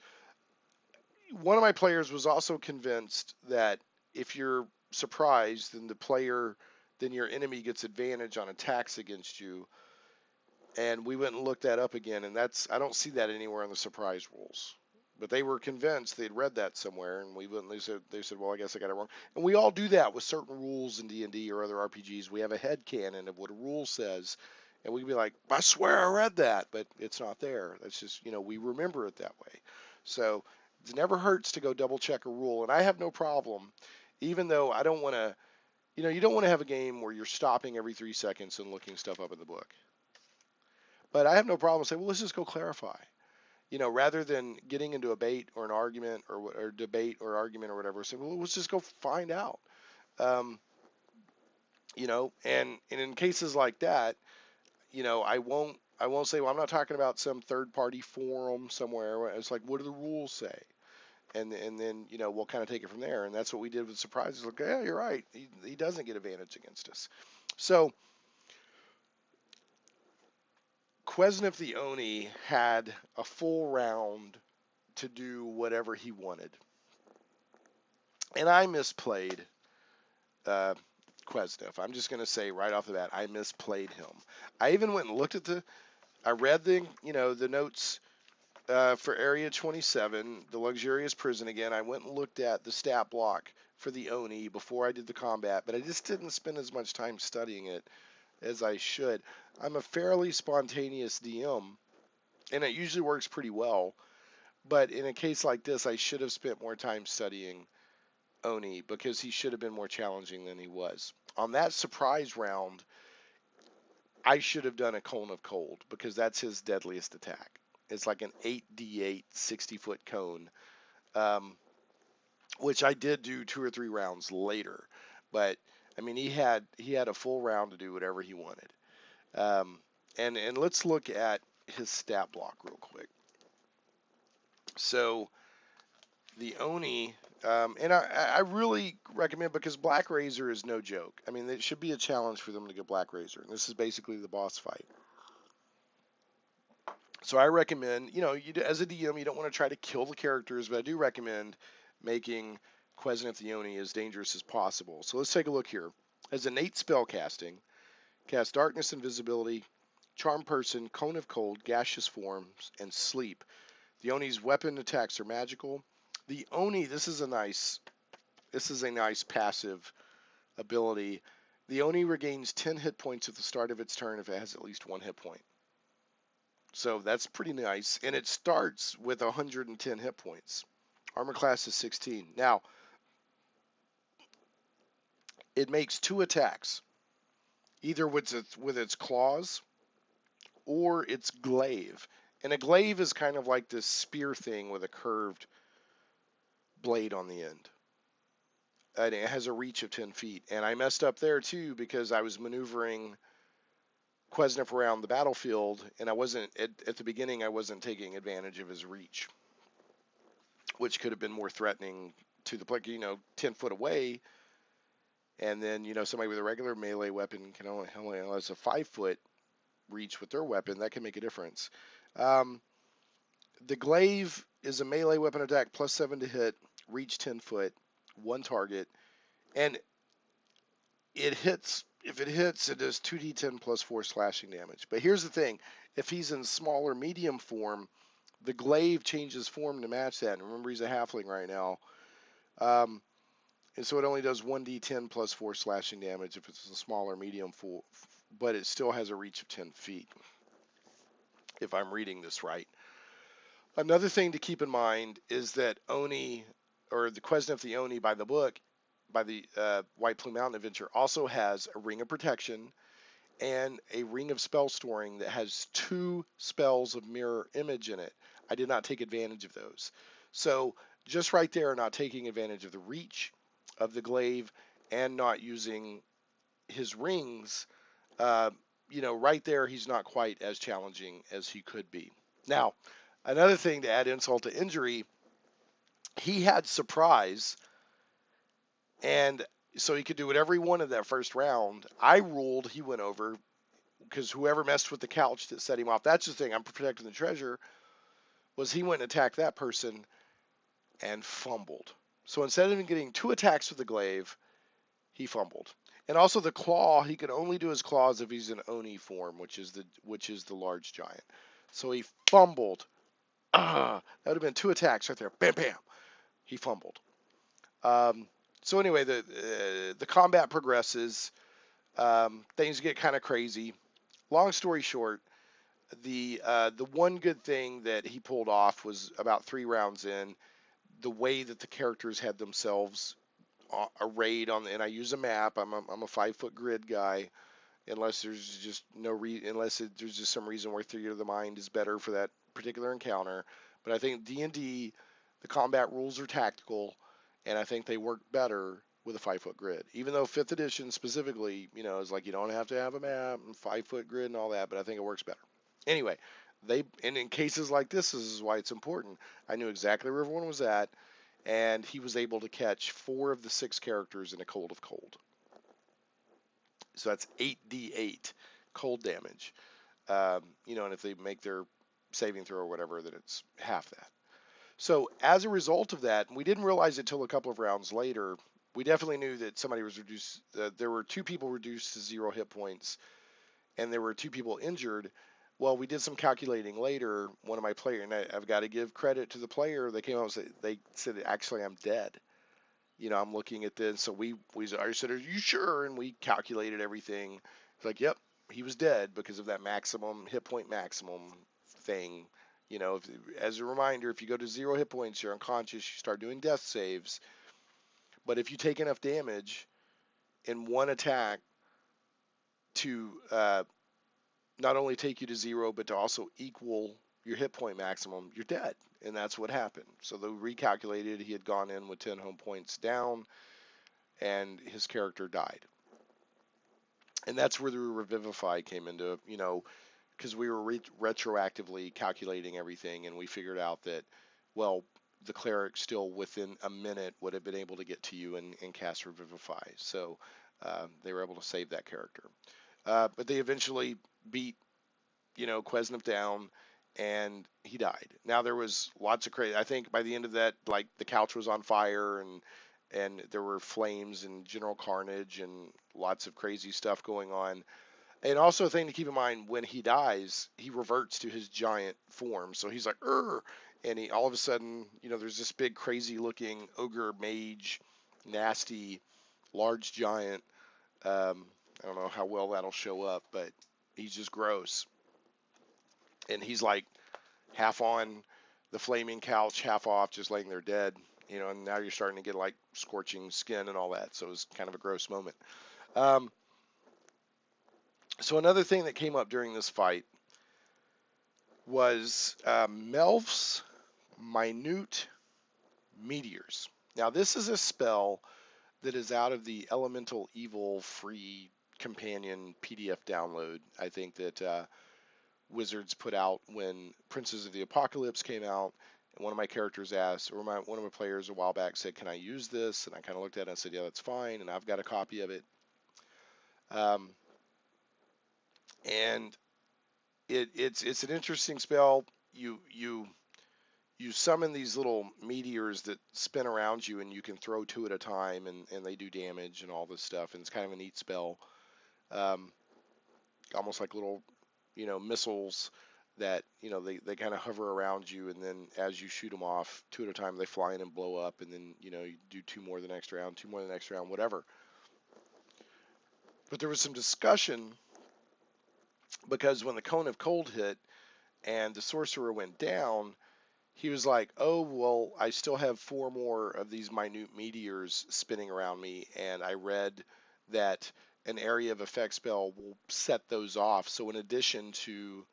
Speaker 1: One of my players was also convinced that if you're surprised, then your enemy gets advantage on attacks against you. And we went and looked that up again, and I don't see that anywhere in the surprise rules. But they were convinced, they'd read that somewhere, and we went and they said, well, I guess I got it wrong. And we all do that with certain rules in D&D or other RPGs. We have a headcanon of what a rule says, and we can be like, I swear I read that, but it's not there. That's just, we remember it that way. So it never hurts to go double check a rule, and I have no problem, even though I don't want to, you don't want to have a game where you're stopping every 3 seconds and looking stuff up in the book. But I have no problem saying, well, let's just go clarify. rather than getting into a bait or an argument or debate or argument or whatever, say, well, let's just go find out. Um, and in cases like that, I won't say, well, I'm not talking about some third party forum somewhere. It's like, what do the rules say? And then we'll kind of take it from there. And that's what we did with surprises. Like, yeah, you're right. He doesn't get advantage against us. So Quesnif the Oni had a full round to do whatever he wanted, and I misplayed uh, Quesnif. I'm just going to say right off the bat, I misplayed him. I even went and looked at I read the notes for Area 27, the luxurious prison again. I went and looked at the stat block for the Oni before I did the combat, but I just didn't spend as much time studying it as I should. I'm a fairly spontaneous DM, and it usually works pretty well. But in a case like this, I should have spent more time studying Oni because he should have been more challenging than he was. On that surprise round, I should have done a Cone of Cold because that's his deadliest attack. It's like an 8d8 60-foot cone, um, which I did do 2 or 3 rounds later. But I mean, he had a full round to do whatever he wanted. Um, and let's look at his stat block real quick. So the Oni, and I really recommend, because Blackrazor is no joke. I mean, it should be a challenge for them to get Blackrazor, and this is basically the boss fight. So I recommend, as a DM, you don't want to try to kill the characters, but I do recommend making Quesnif the Oni as dangerous as possible. So let's take a look here. As innate spell casting, cast Darkness, Invisibility, Charm Person, Cone of Cold, Gaseous Forms, and Sleep. The Oni's weapon attacks are magical. The Oni, this is a nice passive ability. The Oni regains 10 hit points at the start of its turn if it has at least 1 hit point. So that's pretty nice. And it starts with 110 hit points. Armor class is 16. Now, it makes 2 attacks, either with its claws or its glaive. And a glaive is kind of like this spear thing with a curved blade on the end. And it has a reach of 10 feet. And I messed up there too because I was maneuvering Quesnif around the battlefield, and I wasn't at the beginning. I wasn't taking advantage of his reach, which could have been more threatening to the player. 10 foot away, and then somebody with a regular melee weapon can only has a 5-foot reach with their weapon. That can make a difference. The glaive is a melee weapon attack +7 to hit, reach 10 foot, 1 target, and it hits. If it hits, it does 2d10 plus 4 slashing damage. But here's the thing. If he's in small or medium form, the glaive changes form to match that. And remember, he's a halfling right now. And so it only does 1d10 plus 4 slashing damage if it's a small or medium form. But it still has a reach of 10 feet, if I'm reading this right. Another thing to keep in mind is that Oni, or the Quesnif the Oni by the book, by the White Plume Mountain adventure, also has a ring of protection and a ring of spell storing that has 2 spells of mirror image in it. I did not take advantage of those. So just right there, not taking advantage of the reach of the glaive and not using his rings, right there, he's not quite as challenging as he could be. Now, another thing to add insult to injury, he had surprise, and so he could do whatever he wanted that first round. I ruled he went over because whoever messed with the couch that set him off, that's the thing, I'm protecting the treasure, was he went and attacked that person and fumbled. So instead of getting 2 attacks with the glaive, he fumbled. And also the claw, he can only do his claws if he's in Oni form, which is the large giant. So he fumbled. That would have been 2 attacks right there. Bam, bam. He fumbled. So anyway, the combat progresses. Things get kind of crazy. Long story short, the one good thing that he pulled off was about 3 rounds in, the way that the characters had themselves arrayed on, and I use a map. I'm a 5-foot grid guy, unless there's just no there's just some reason where Theater of the Mind is better for that particular encounter. But I think D&D, the combat rules are tactical, and I think they work better with a 5 foot grid. Even though 5th edition specifically, is like you don't have to have a map and 5 foot grid and all that, but I think it works better. Anyway, and in cases like this is why it's important. I knew exactly where everyone was at, and he was able to catch 4 of the 6 characters in a cold of cold. So that's 8d8 cold damage. And if they make their saving throw or whatever, then it's half that. So as a result of that, and we didn't realize it till a couple of rounds later, we definitely knew that somebody was reduced. There were 2 people reduced to 0 hit points, and there were 2 people injured. Well, we did some calculating later. One of my players, and I've got to give credit to the player. They came out and said, actually, I'm dead. I'm looking at this. So I said, are you sure? And we calculated everything. It's like, yep, he was dead because of that maximum hit point maximum thing. As a reminder, if you go to 0 hit points, you're unconscious, you start doing death saves. But if you take enough damage in one attack to not only take you to 0, but to also equal your hit point maximum, you're dead. And that's what happened. So they recalculated. He had gone in with 10 home points down, and his character died. And that's where the Revivify came into, because we were retroactively calculating everything, and we figured out that, well, the cleric still within a minute would have been able to get to you and cast Revivify. So they were able to save that character. But they eventually beat, Quesnif down, and he died. Now there was lots of crazy. I think by the end of that, like the couch was on fire, and there were flames and general carnage and lots of crazy stuff going on. And also a thing to keep in mind, when he dies, he reverts to his giant form. So he's like, "Urgh," and he all of a sudden, there's this big crazy looking ogre mage, nasty, large giant. I don't know how well that'll show up, but he's just gross. And he's like half on the flaming couch, half off, just laying there dead. And now you're starting to get like scorching skin and all that. So it was kind of a gross moment. So another thing that came up during this fight was Melf's minute Meteors. Now this is a spell that is out of the Elemental Evil free companion PDF download. I think that Wizards put out when Princes of the Apocalypse came out. And one of my characters asked, or one of my players a while back said, "Can I use this?" And I kind of looked at it and said, "Yeah, that's fine." And I've got a copy of it. And it's an interesting spell. You summon these little meteors that spin around you, and you can throw 2 at a time, and they do damage and all this stuff. And it's kind of a neat spell, almost like little missiles that they kind of hover around you, and then as you shoot them off 2 at a time, they fly in and blow up, and then you do 2 more the next round, 2 more the next round, whatever. But there was some discussion because when the Cone of Cold hit and the sorcerer went down, he was like, "Oh, well, I still have 4 more of these minute meteors spinning around me, and I read that an area of effect spell will set those off. So in addition to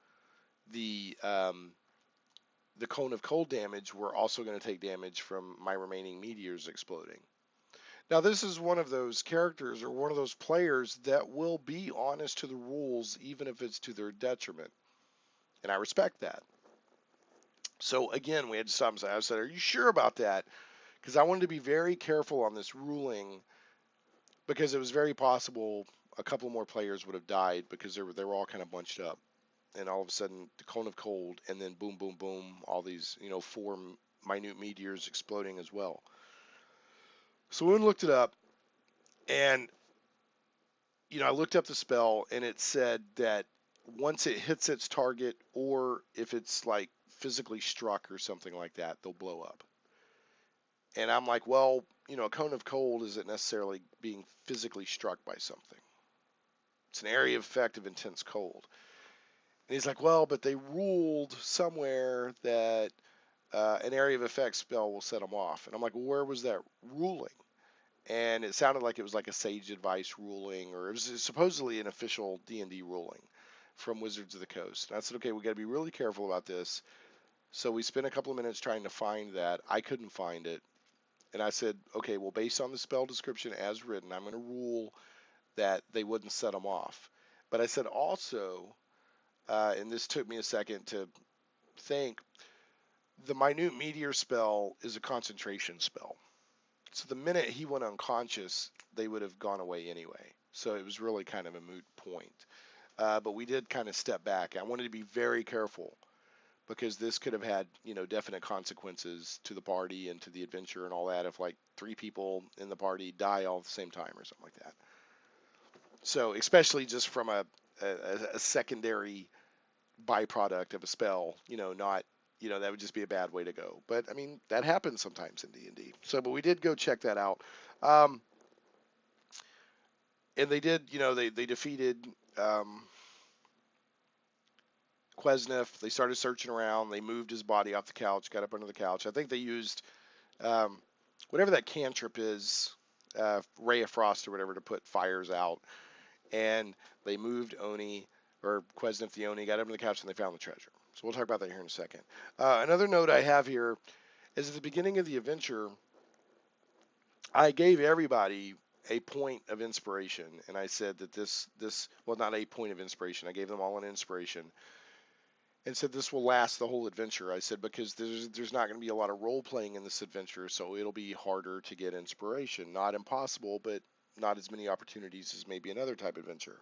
Speaker 1: the Cone of Cold damage, we're also going to take damage from my remaining meteors exploding." Now, this is one of those characters or one of those players that will be honest to the rules, even if it's to their detriment. And I respect that. So again, we had to stop and say, I said, "Are you sure about that?" Because I wanted to be very careful on this ruling, because it was very possible a couple more players would have died because they were all kind of bunched up. And all of a sudden, the Cone of Cold, and then boom, boom, boom, all these, 4 minute meteors exploding as well. So we looked it up, and, I looked up the spell, and it said that once it hits its target, or if it's like physically struck or something like that, they'll blow up. And I'm like, well, a Cone of Cold isn't necessarily being physically struck by something. It's an area of effect of intense cold. And he's like, well, but they ruled somewhere that an area of effect spell will set them off. And I'm like, well, where was that ruling? and it sounded like it was like a sage advice ruling, or it was supposedly an official D&D ruling from Wizards of the Coast. And I said, okay, we got to be really careful about this. So we spent a couple of minutes trying to find that. I couldn't find it. And I said, okay, well, based on the spell description as written, I'm going to rule that they wouldn't set them off. But I said also, and this took me a second to think, the minute meteor spell is a concentration spell. So the minute he went unconscious, they would have gone away anyway. So it was really kind of a moot point. But we did kind of step back. I wanted to be very careful because this could have had, definite consequences to the party and to the adventure and all that if like 3 people in the party die all at the same time or something like that. So especially just from a secondary byproduct of a spell, not, that would just be a bad way to go. But I mean, that happens sometimes in D&D. So, but we did go check that out. And they did, they defeated Quesnef. They started searching around. They moved his body off the couch, got up under the couch. I think they used whatever that cantrip is, Ray of Frost or whatever, to put fires out. And they moved Oni, or Quesnef the Oni, got up on the couch, and they found the treasure. So we'll talk about that here in a second. Another note I have here is at the beginning of the adventure, I gave everybody a point of inspiration, and I said that this well, not a point of inspiration. I gave them all an inspiration, and said this will last the whole adventure. I said because there's not going to be a lot of role playing in this adventure, so it'll be harder to get inspiration. Not impossible, but not as many opportunities as maybe another type of adventure.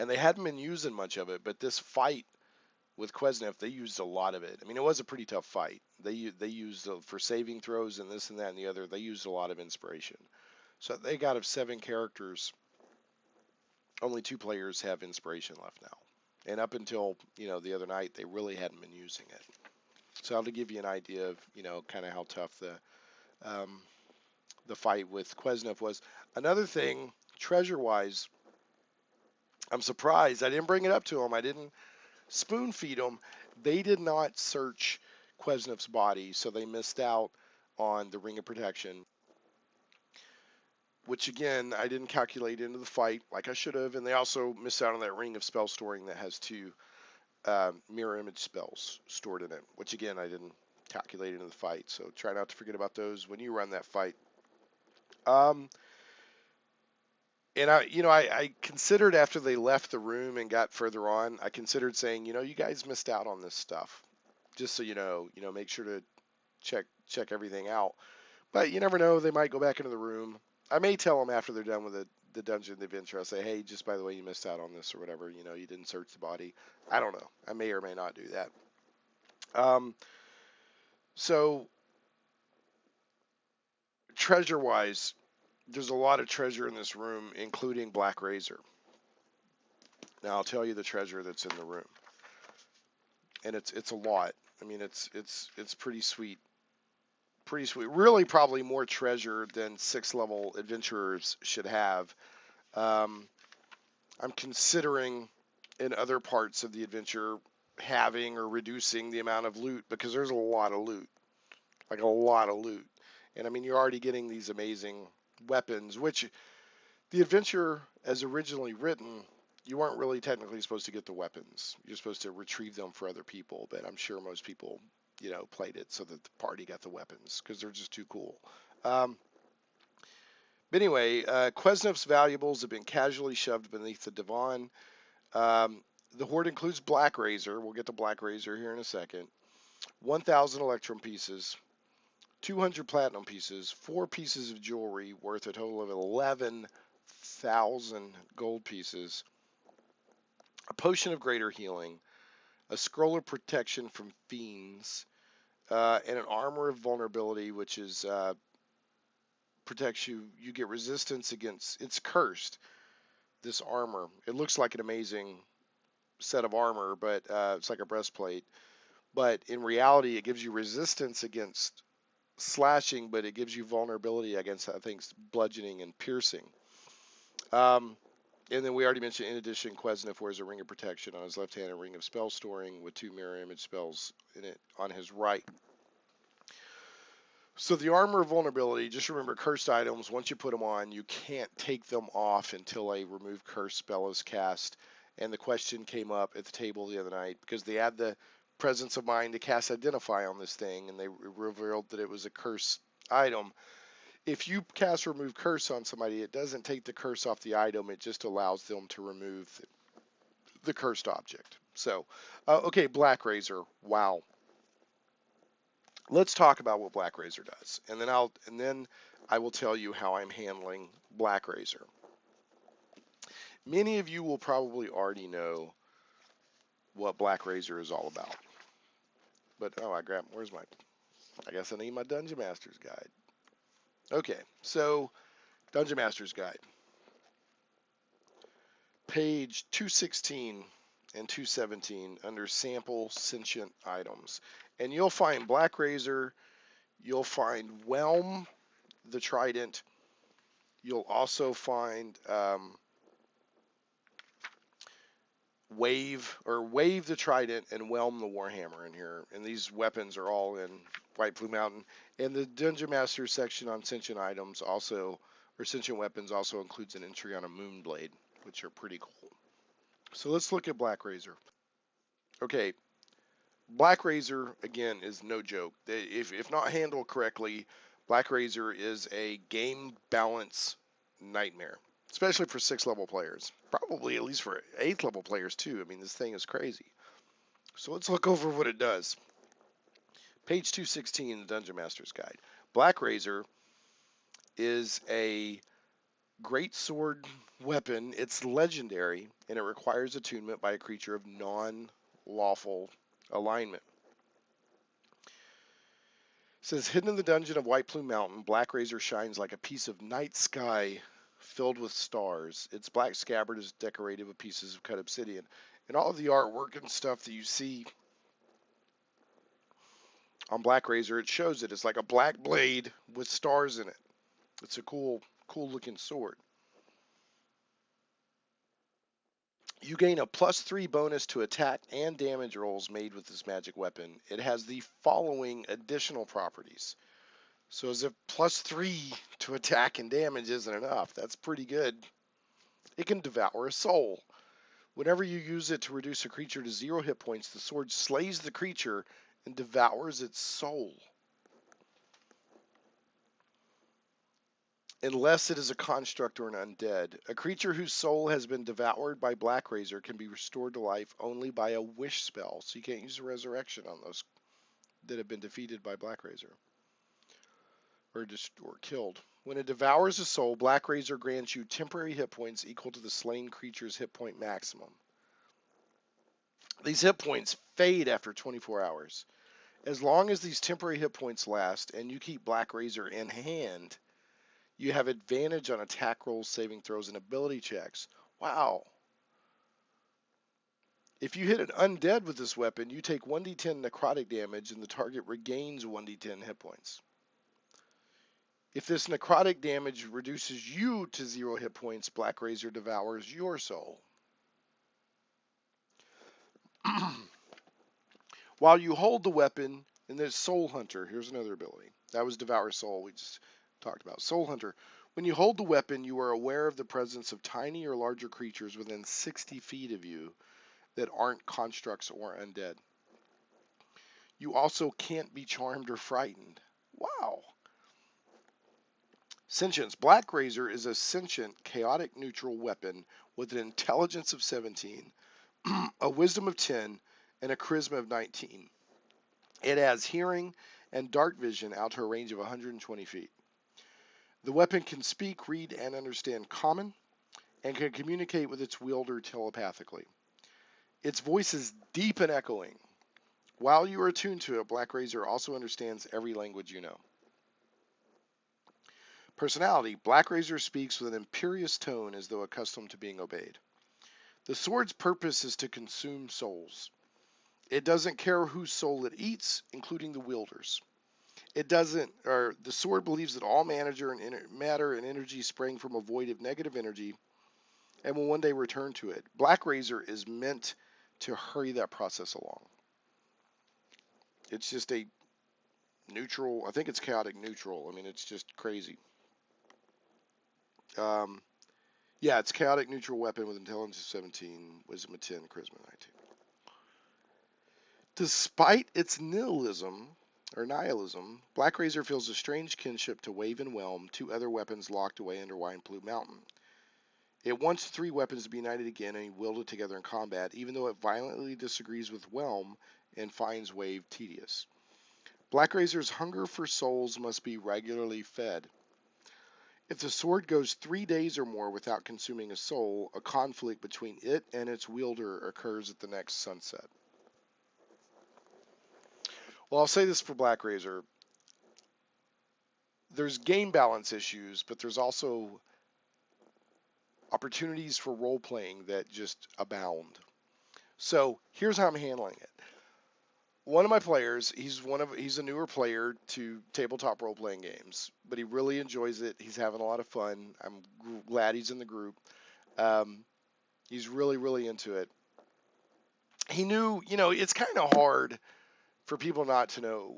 Speaker 1: And they hadn't been using much of it, but this fight with Quesnef, they used a lot of it. I mean, it was a pretty tough fight. They used for saving throws and this and that and the other. They used a lot of inspiration. So they got of 7 characters, only 2 players have inspiration left now. And up until the other night, they really hadn't been using it. So to give you an idea of kind of how tough the fight with Quesnef was. Another thing, treasure-wise, I'm surprised I didn't bring it up to them. I didn't spoon feed them. They did not search Quesnef's body, so they missed out on the Ring of Protection, which again I didn't calculate into the fight like I should have, and they also missed out on that Ring of Spell Storing that has 2 mirror image spells stored in it, which again I didn't calculate into the fight. So try not to forget about those when you run that fight. And I considered after they left the room and got further on, I considered saying, you guys missed out on this stuff. Just so make sure to check everything out. But you never know, they might go back into the room. I may tell them after they're done with the dungeon adventure. I'll say, hey, just by the way, you missed out on this or whatever. You didn't search the body. I don't know. I may or may not do that. So treasure-wise, there's a lot of treasure in this room, including Blackrazor. Now I'll tell you the treasure that's in the room, and it's a lot. I mean, it's pretty sweet, pretty sweet. Really, probably more treasure than 6th-level adventurers should have. I'm considering in other parts of the adventure having or reducing the amount of loot because there's a lot of loot, like a lot of loot. And I mean, you're already getting these amazing weapons, which the adventure as originally written, you weren't really technically supposed to get the weapons. You're supposed to retrieve them for other people, but I'm sure most people, played it so that the party got the weapons because they're just too cool. But anyway, Quesnef's valuables have been casually shoved beneath the divan. The hoard includes Blackrazor. We'll get to Blackrazor here in a second. 1,000 electrum pieces, 200 platinum pieces, 4 pieces of jewelry worth a total of 11,000 gold pieces, a potion of greater healing, a scroll of protection from fiends, and an armor of vulnerability, which is protects you. You get resistance against. It's cursed. This armor. It looks like an amazing set of armor, but it's like a breastplate. But in reality, it gives you resistance against slashing, but it gives you vulnerability against, I think, bludgeoning and piercing. And then we already mentioned, in addition, Quesnef wears a ring of protection on his left hand, a ring of spell storing with 2 mirror image spells in it on his right. So the armor vulnerability, just remember cursed items, once you put them on, you can't take them off until a remove curse spell is cast. And the question came up at the table the other night because they had the presence of mind to cast Identify on this thing, and they revealed that it was a curse item. If you cast remove curse on somebody, it doesn't take the curse off the item, it just allows them to remove the cursed object. So, okay, Blackrazor. Wow. Let's talk about what Blackrazor does, and then I will tell you how I'm handling Blackrazor. Many of you will probably already know what Blackrazor is all about. But I guess I need my Dungeon Master's Guide. Okay, so Dungeon Master's Guide. Page 216 and 217 under sample sentient items. And you'll find Blackrazor, you'll find Whelm the Trident, you'll also find Wave the Trident and Whelm the Warhammer in here. And these weapons are all in White Plume Mountain. And the Dungeon Master section on sentient items also, or sentient weapons, also includes an entry on a Moonblade, which are pretty cool. So let's look at Blackrazor. Okay, Blackrazor, again, is no joke. If not handled correctly, Blackrazor is a game balance nightmare, especially for 6th level players. Probably at least for 8th level players too. I mean, this thing is crazy. So let's look over what it does. Page 216 in the Dungeon Master's Guide. Blackrazor is a great sword weapon. It's legendary, and it requires attunement by a creature of non-lawful alignment. It says, hidden in the dungeon of White Plume Mountain, Blackrazor shines like a piece of night sky filled with stars. Its black scabbard is decorated with pieces of cut obsidian. And all of the artwork and stuff that you see on Blackrazor, it shows it. It's like a black blade with stars in it. It's a cool looking sword. You gain a +3 bonus to attack and damage rolls made with this magic weapon. It has the following additional properties. So as if +3 to attack and damage isn't enough, that's pretty good. It can devour a soul. Whenever you use it to reduce a creature to 0 hit points, the sword slays the creature and devours its soul. Unless it is a construct or an undead. A creature whose soul has been devoured by Blackrazor can be restored to life only by a wish spell. So you can't use a resurrection on those that have been defeated by Blackrazor or killed. When it devours a soul, Blackrazor grants you temporary hit points equal to the slain creature's hit point maximum. These hit points fade after 24 hours. As long as these temporary hit points last and you keep Blackrazor in hand, you have advantage on attack rolls, saving throws, and ability checks. Wow. If you hit an undead with this weapon, you take 1d10 necrotic damage and the target regains 1d10 hit points. If this necrotic damage reduces you to 0 hit points, Blackrazor devours your soul. While you hold the weapon, and there's Soul Hunter, here's another ability. That was Devour Soul, we just talked about. Soul Hunter. When you hold the weapon, you are aware of the presence of tiny or larger creatures within 60 feet of you that aren't constructs or undead. You also can't be charmed or frightened. Wow. Sentience. Blackrazor is a sentient, chaotic neutral weapon with an intelligence of 17, a wisdom of 10, and a charisma of 19. It has hearing and dark vision out to a range of 120 feet. The weapon can speak, read, and understand Common, and can communicate with its wielder telepathically. Its voice is deep and echoing. While you are attuned to it, Blackrazor also understands every language you know. Personality. Blackrazor speaks with an imperious tone as though accustomed to being obeyed. The sword's purpose is to consume souls. It doesn't care whose soul it eats, including the wielder's. The sword believes that all matter and energy spring from a void of negative energy and will one day return to it. Blackrazor is meant to hurry that process along. It's just a neutral. I think it's chaotic neutral. I mean, it's just crazy. Um, yeah, it's chaotic neutral weapon with intelligence of 17, wisdom of 10, charisma 19. Despite its nihilism, Blackrazor feels a strange kinship to Wave and Whelm, two other weapons locked away under White Plume Mountain. It wants the three weapons to be united again and wielded together in combat, even though it violently disagrees with Whelm and finds Wave tedious. Blackrazor's hunger for souls must be regularly fed. If the sword goes 3 days or more without consuming a soul, a conflict between it and its wielder occurs at the next sunset. Well, I'll say this for Blackrazor. There's game balance issues, but there's also opportunities for role playing that just abound. So here's how I'm handling it. One of my players, he's a newer player to tabletop role playing games, but he really enjoys it. He's having a lot of fun. I'm glad he's in the group. He's really into it. He knew, it's kind of hard for people not to know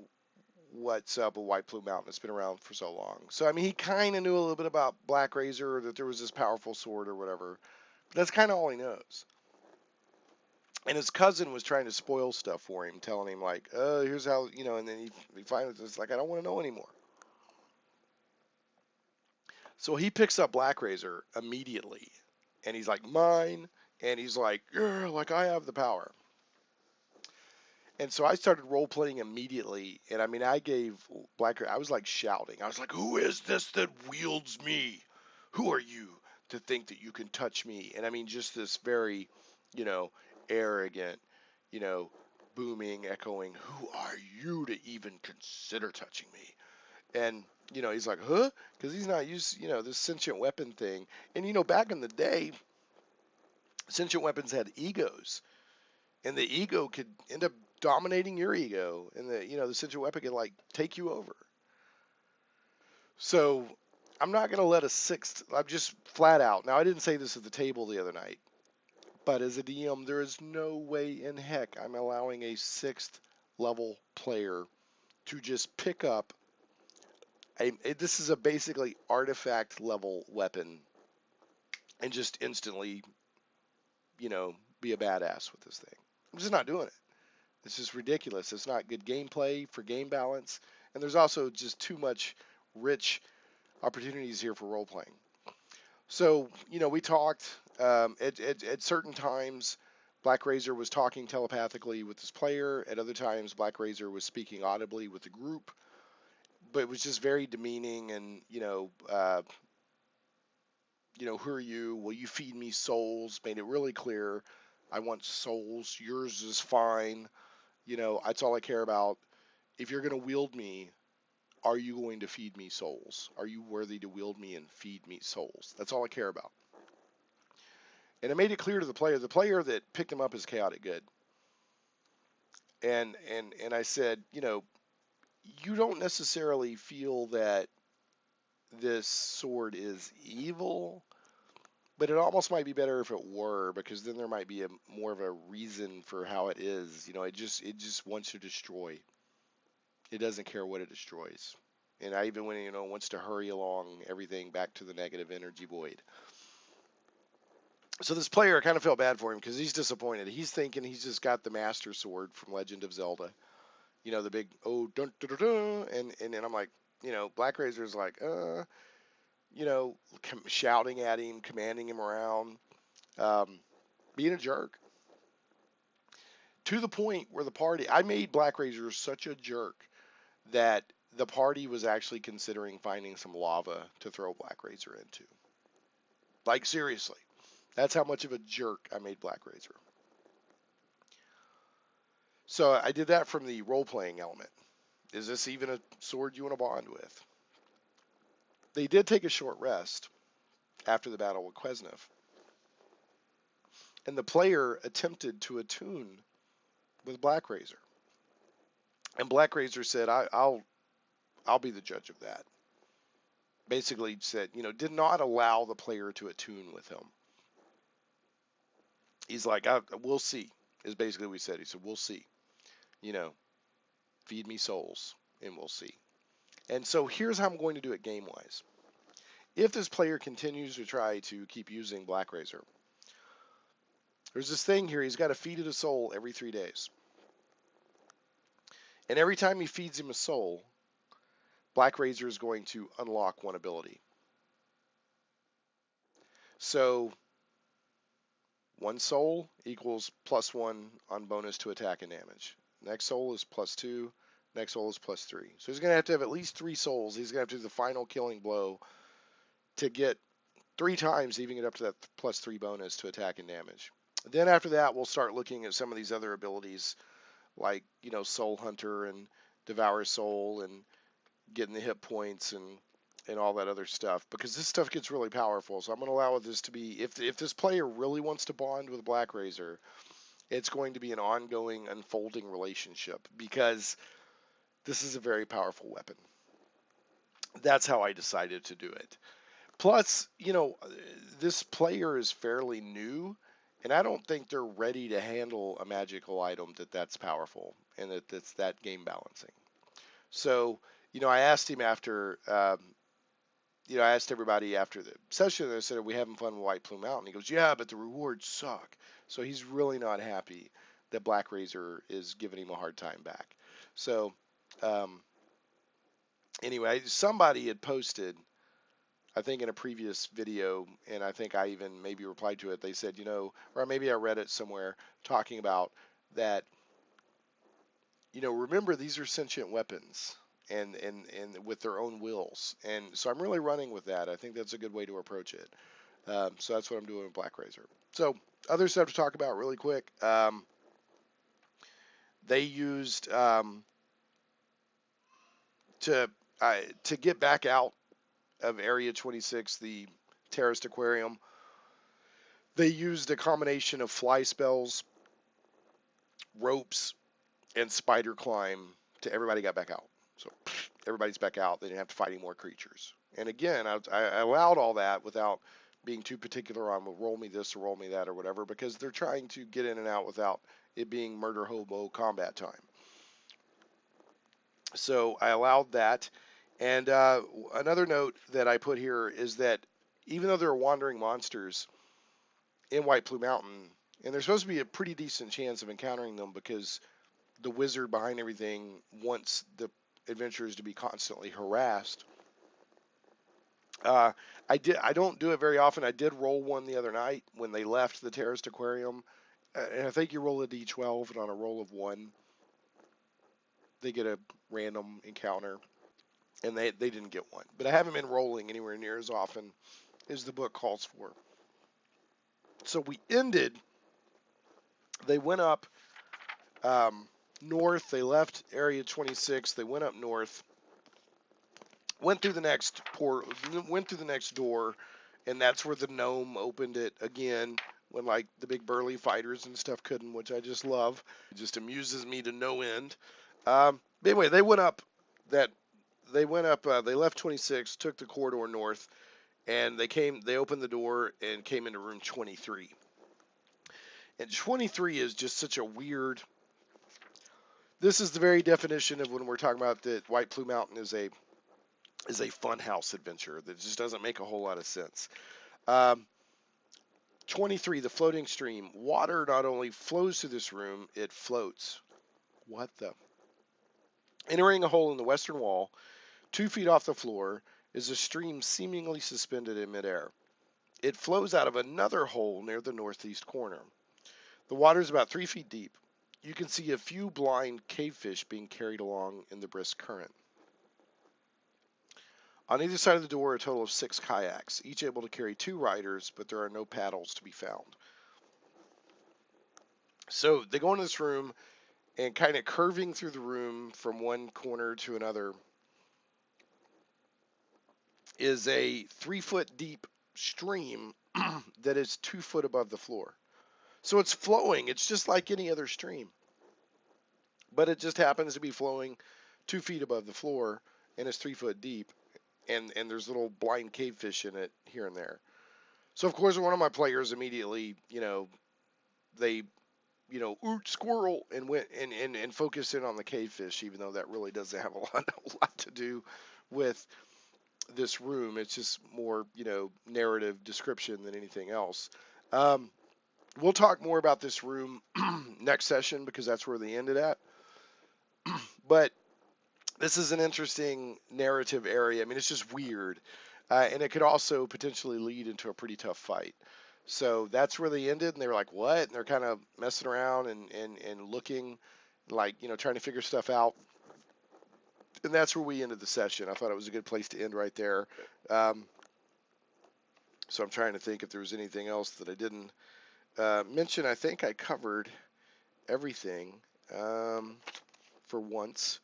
Speaker 1: what's up with White Plume Mountain. It's been around for so long. So, I mean, he kind of knew a little bit about Blackrazor, that there was this powerful sword or whatever. But that's kind of all he knows. And his cousin was trying to spoil stuff for him, telling him, like, here's how, and then he finally was like, I don't want to know anymore. So he picks up Blackrazor immediately. And he's like, mine. And he's like, yeah, like I have the power. And so I started role playing immediately, and I mean, I gave I was like shouting. I was like, "Who is this that wields me? Who are you to think that you can touch me?" And I mean, just this very, you know, arrogant, you know, booming, echoing, "Who are you to even consider touching me?" And he's like, "Huh?" Because he's not used, this sentient weapon thing. And back in the day, sentient weapons had egos, and the ego could end up dominating your ego, and the sentient weapon can like take you over. So I'm not going to let a sixth. I'm just flat out. Now I didn't say this at the table the other night, but as a DM, there is no way in heck I'm allowing a sixth level player to just pick up this is a basically artifact level weapon and just instantly, be a badass with this thing. I'm just not doing it. It's just ridiculous. It's not good gameplay for game balance, and there's also just too much rich opportunities here for role playing. So, we talked at certain times. Blackrazor was talking telepathically with his player. At other times, Blackrazor was speaking audibly with the group, but it was just very demeaning. And who are you? Will you feed me souls? Made it really clear. I want souls. Yours is fine. That's all I care about. If you're going to wield me, are you going to feed me souls? Are you worthy to wield me and feed me souls? That's all I care about. And it made it clear to the player that picked him up is chaotic good. And I said, you don't necessarily feel that this sword is evil, but it almost might be better if it were, because then there might be more of a reason for how it is. It just wants to destroy. It doesn't care what it destroys. And I even when wants to hurry along everything back to the negative energy void. So this player, I kind of felt bad for him because he's disappointed. He's thinking he's just got the Master Sword from Legend of Zelda, the big dun, dun, dun, dun, and I'm like, Blackrazor's like, shouting at him, commanding him around, being a jerk, to the point where I made Blackrazor such a jerk that the party was actually considering finding some lava to throw Blackrazor into. Like, seriously. That's how much of a jerk I made Blackrazor. So I did that from the role-playing element. Is this even a sword you want to bond with? They did take a short rest after the battle with Quesnev. And the player attempted to attune with Blackrazor. And Blackrazor said, I'll be the judge of that. Basically said, did not allow the player to attune with him. He's like, we'll see, is basically what he said. He said, we'll see. Feed me souls. and we'll see. And so here's how I'm going to do it game-wise. If this player continues to try to keep using Blackrazor, there's this thing here, he's got to feed it a soul every 3 days. And every time he feeds him a soul, Blackrazor is going to unlock one ability. So 1 soul equals +1 on bonus to attack and damage. Next soul is +2. Next soul is +3. So he's going to have at least 3 souls. He's going to have to do the final killing blow to get 3 times, even get up to that +3 bonus to attack and damage. Then after that, we'll start looking at some of these other abilities, like, Soul Hunter and Devour Soul and getting the hit points and all that other stuff, because this stuff gets really powerful. So I'm going to allow this to be, if this player really wants to bond with Blackrazor, it's going to be an ongoing, unfolding relationship, because this is a very powerful weapon. That's how I decided to do it. Plus, this player is fairly new, and I don't think they're ready to handle a magical item that's powerful and that's that game balancing. So, I asked him after, I asked everybody after the session, I said, are we having fun with White Plume Mountain? He goes, yeah, but the rewards suck. So he's really not happy that Blackrazor is giving him a hard time back. So, anyway, somebody had posted, I think in a previous video, and I think I even maybe replied to it, they said, or maybe I read it somewhere, talking about that, remember, these are sentient weapons and with their own wills. And so I'm really running with that. I think that's a good way to approach it. So that's what I'm doing with Blackrazor. So other stuff to talk about really quick. They used, to get back out of Area 26, the Terraced Aquarium, they used a combination of fly spells, ropes, and spider climb to everybody got back out. So everybody's back out. They didn't have to fight any more creatures. And again, I allowed all that without being too particular on, well, roll me this or roll me that or whatever, because they're trying to get in and out without it being murder hobo combat time. So I allowed that. And another note that I put here is that even though there are wandering monsters in White Plume Mountain, and there's supposed to be a pretty decent chance of encountering them because the wizard behind everything wants the adventurers to be constantly harassed. I don't do it very often. I did roll one the other night when they left the Terraced Aquarium, and I think you roll a d12, and on a roll of 1, they get a random encounter, and they didn't get one. But I haven't been rolling anywhere near as often as the book calls for. So we ended. They went up north. They left Area 26. They went up north. Went through the next went through the next door, and that's where the gnome opened it again when like the big burly fighters and stuff couldn't, which I just love. It just amuses me to no end. But anyway, they went up. They left 26, took the corridor north, and they opened the door and came into room 23. And 23 is just such a weird. This is the very definition of when we're talking about that White Plume Mountain is a funhouse adventure that just doesn't make a whole lot of sense. 23, the floating stream. Water not only flows through this room, it floats. What the? Entering a hole in the western wall, 2 feet off the floor, is a stream seemingly suspended in midair. It flows out of another hole near the northeast corner. The water is about 3 feet deep. You can see a few blind cavefish being carried along in the brisk current. On either side of the door, a total of 6 kayaks, each able to carry 2 riders, but there are no paddles to be found. So they go into this room, and kind of curving through the room from one corner to another is a 3-foot deep stream that is 2 foot above the floor. So it's flowing. It's just like any other stream. But it just happens to be flowing 2 feet above the floor, and it's 3 foot deep. And there's little blind cavefish in it here and there. So of course one of my players immediately, they oot squirrel, and went and focused in on the cavefish, even though that really doesn't have a lot to do with this room. It's just more, narrative description than anything else. Um, we'll talk more about this room next session because that's where they ended at. But this is an interesting narrative area. I mean, it's just weird. And it could also potentially lead into a pretty tough fight. So that's where they ended, and they were like, what? And they're kind of messing around and looking, like, trying to figure stuff out. And that's where we ended the session. I thought it was a good place to end right there. Um, so I'm trying to think if there was anything else that I didn't mention. I think I covered everything for once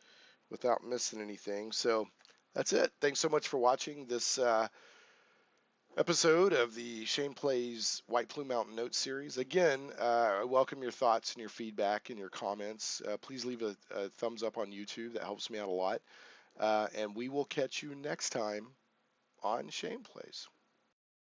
Speaker 1: without missing anything. So that's it. Thanks so much for watching this episode of the Shane Plays White Plume Mountain Notes series. Again, I welcome your thoughts and your feedback and your comments. Please leave a thumbs up on YouTube. That helps me out a lot. And we will catch you next time on Shane Plays.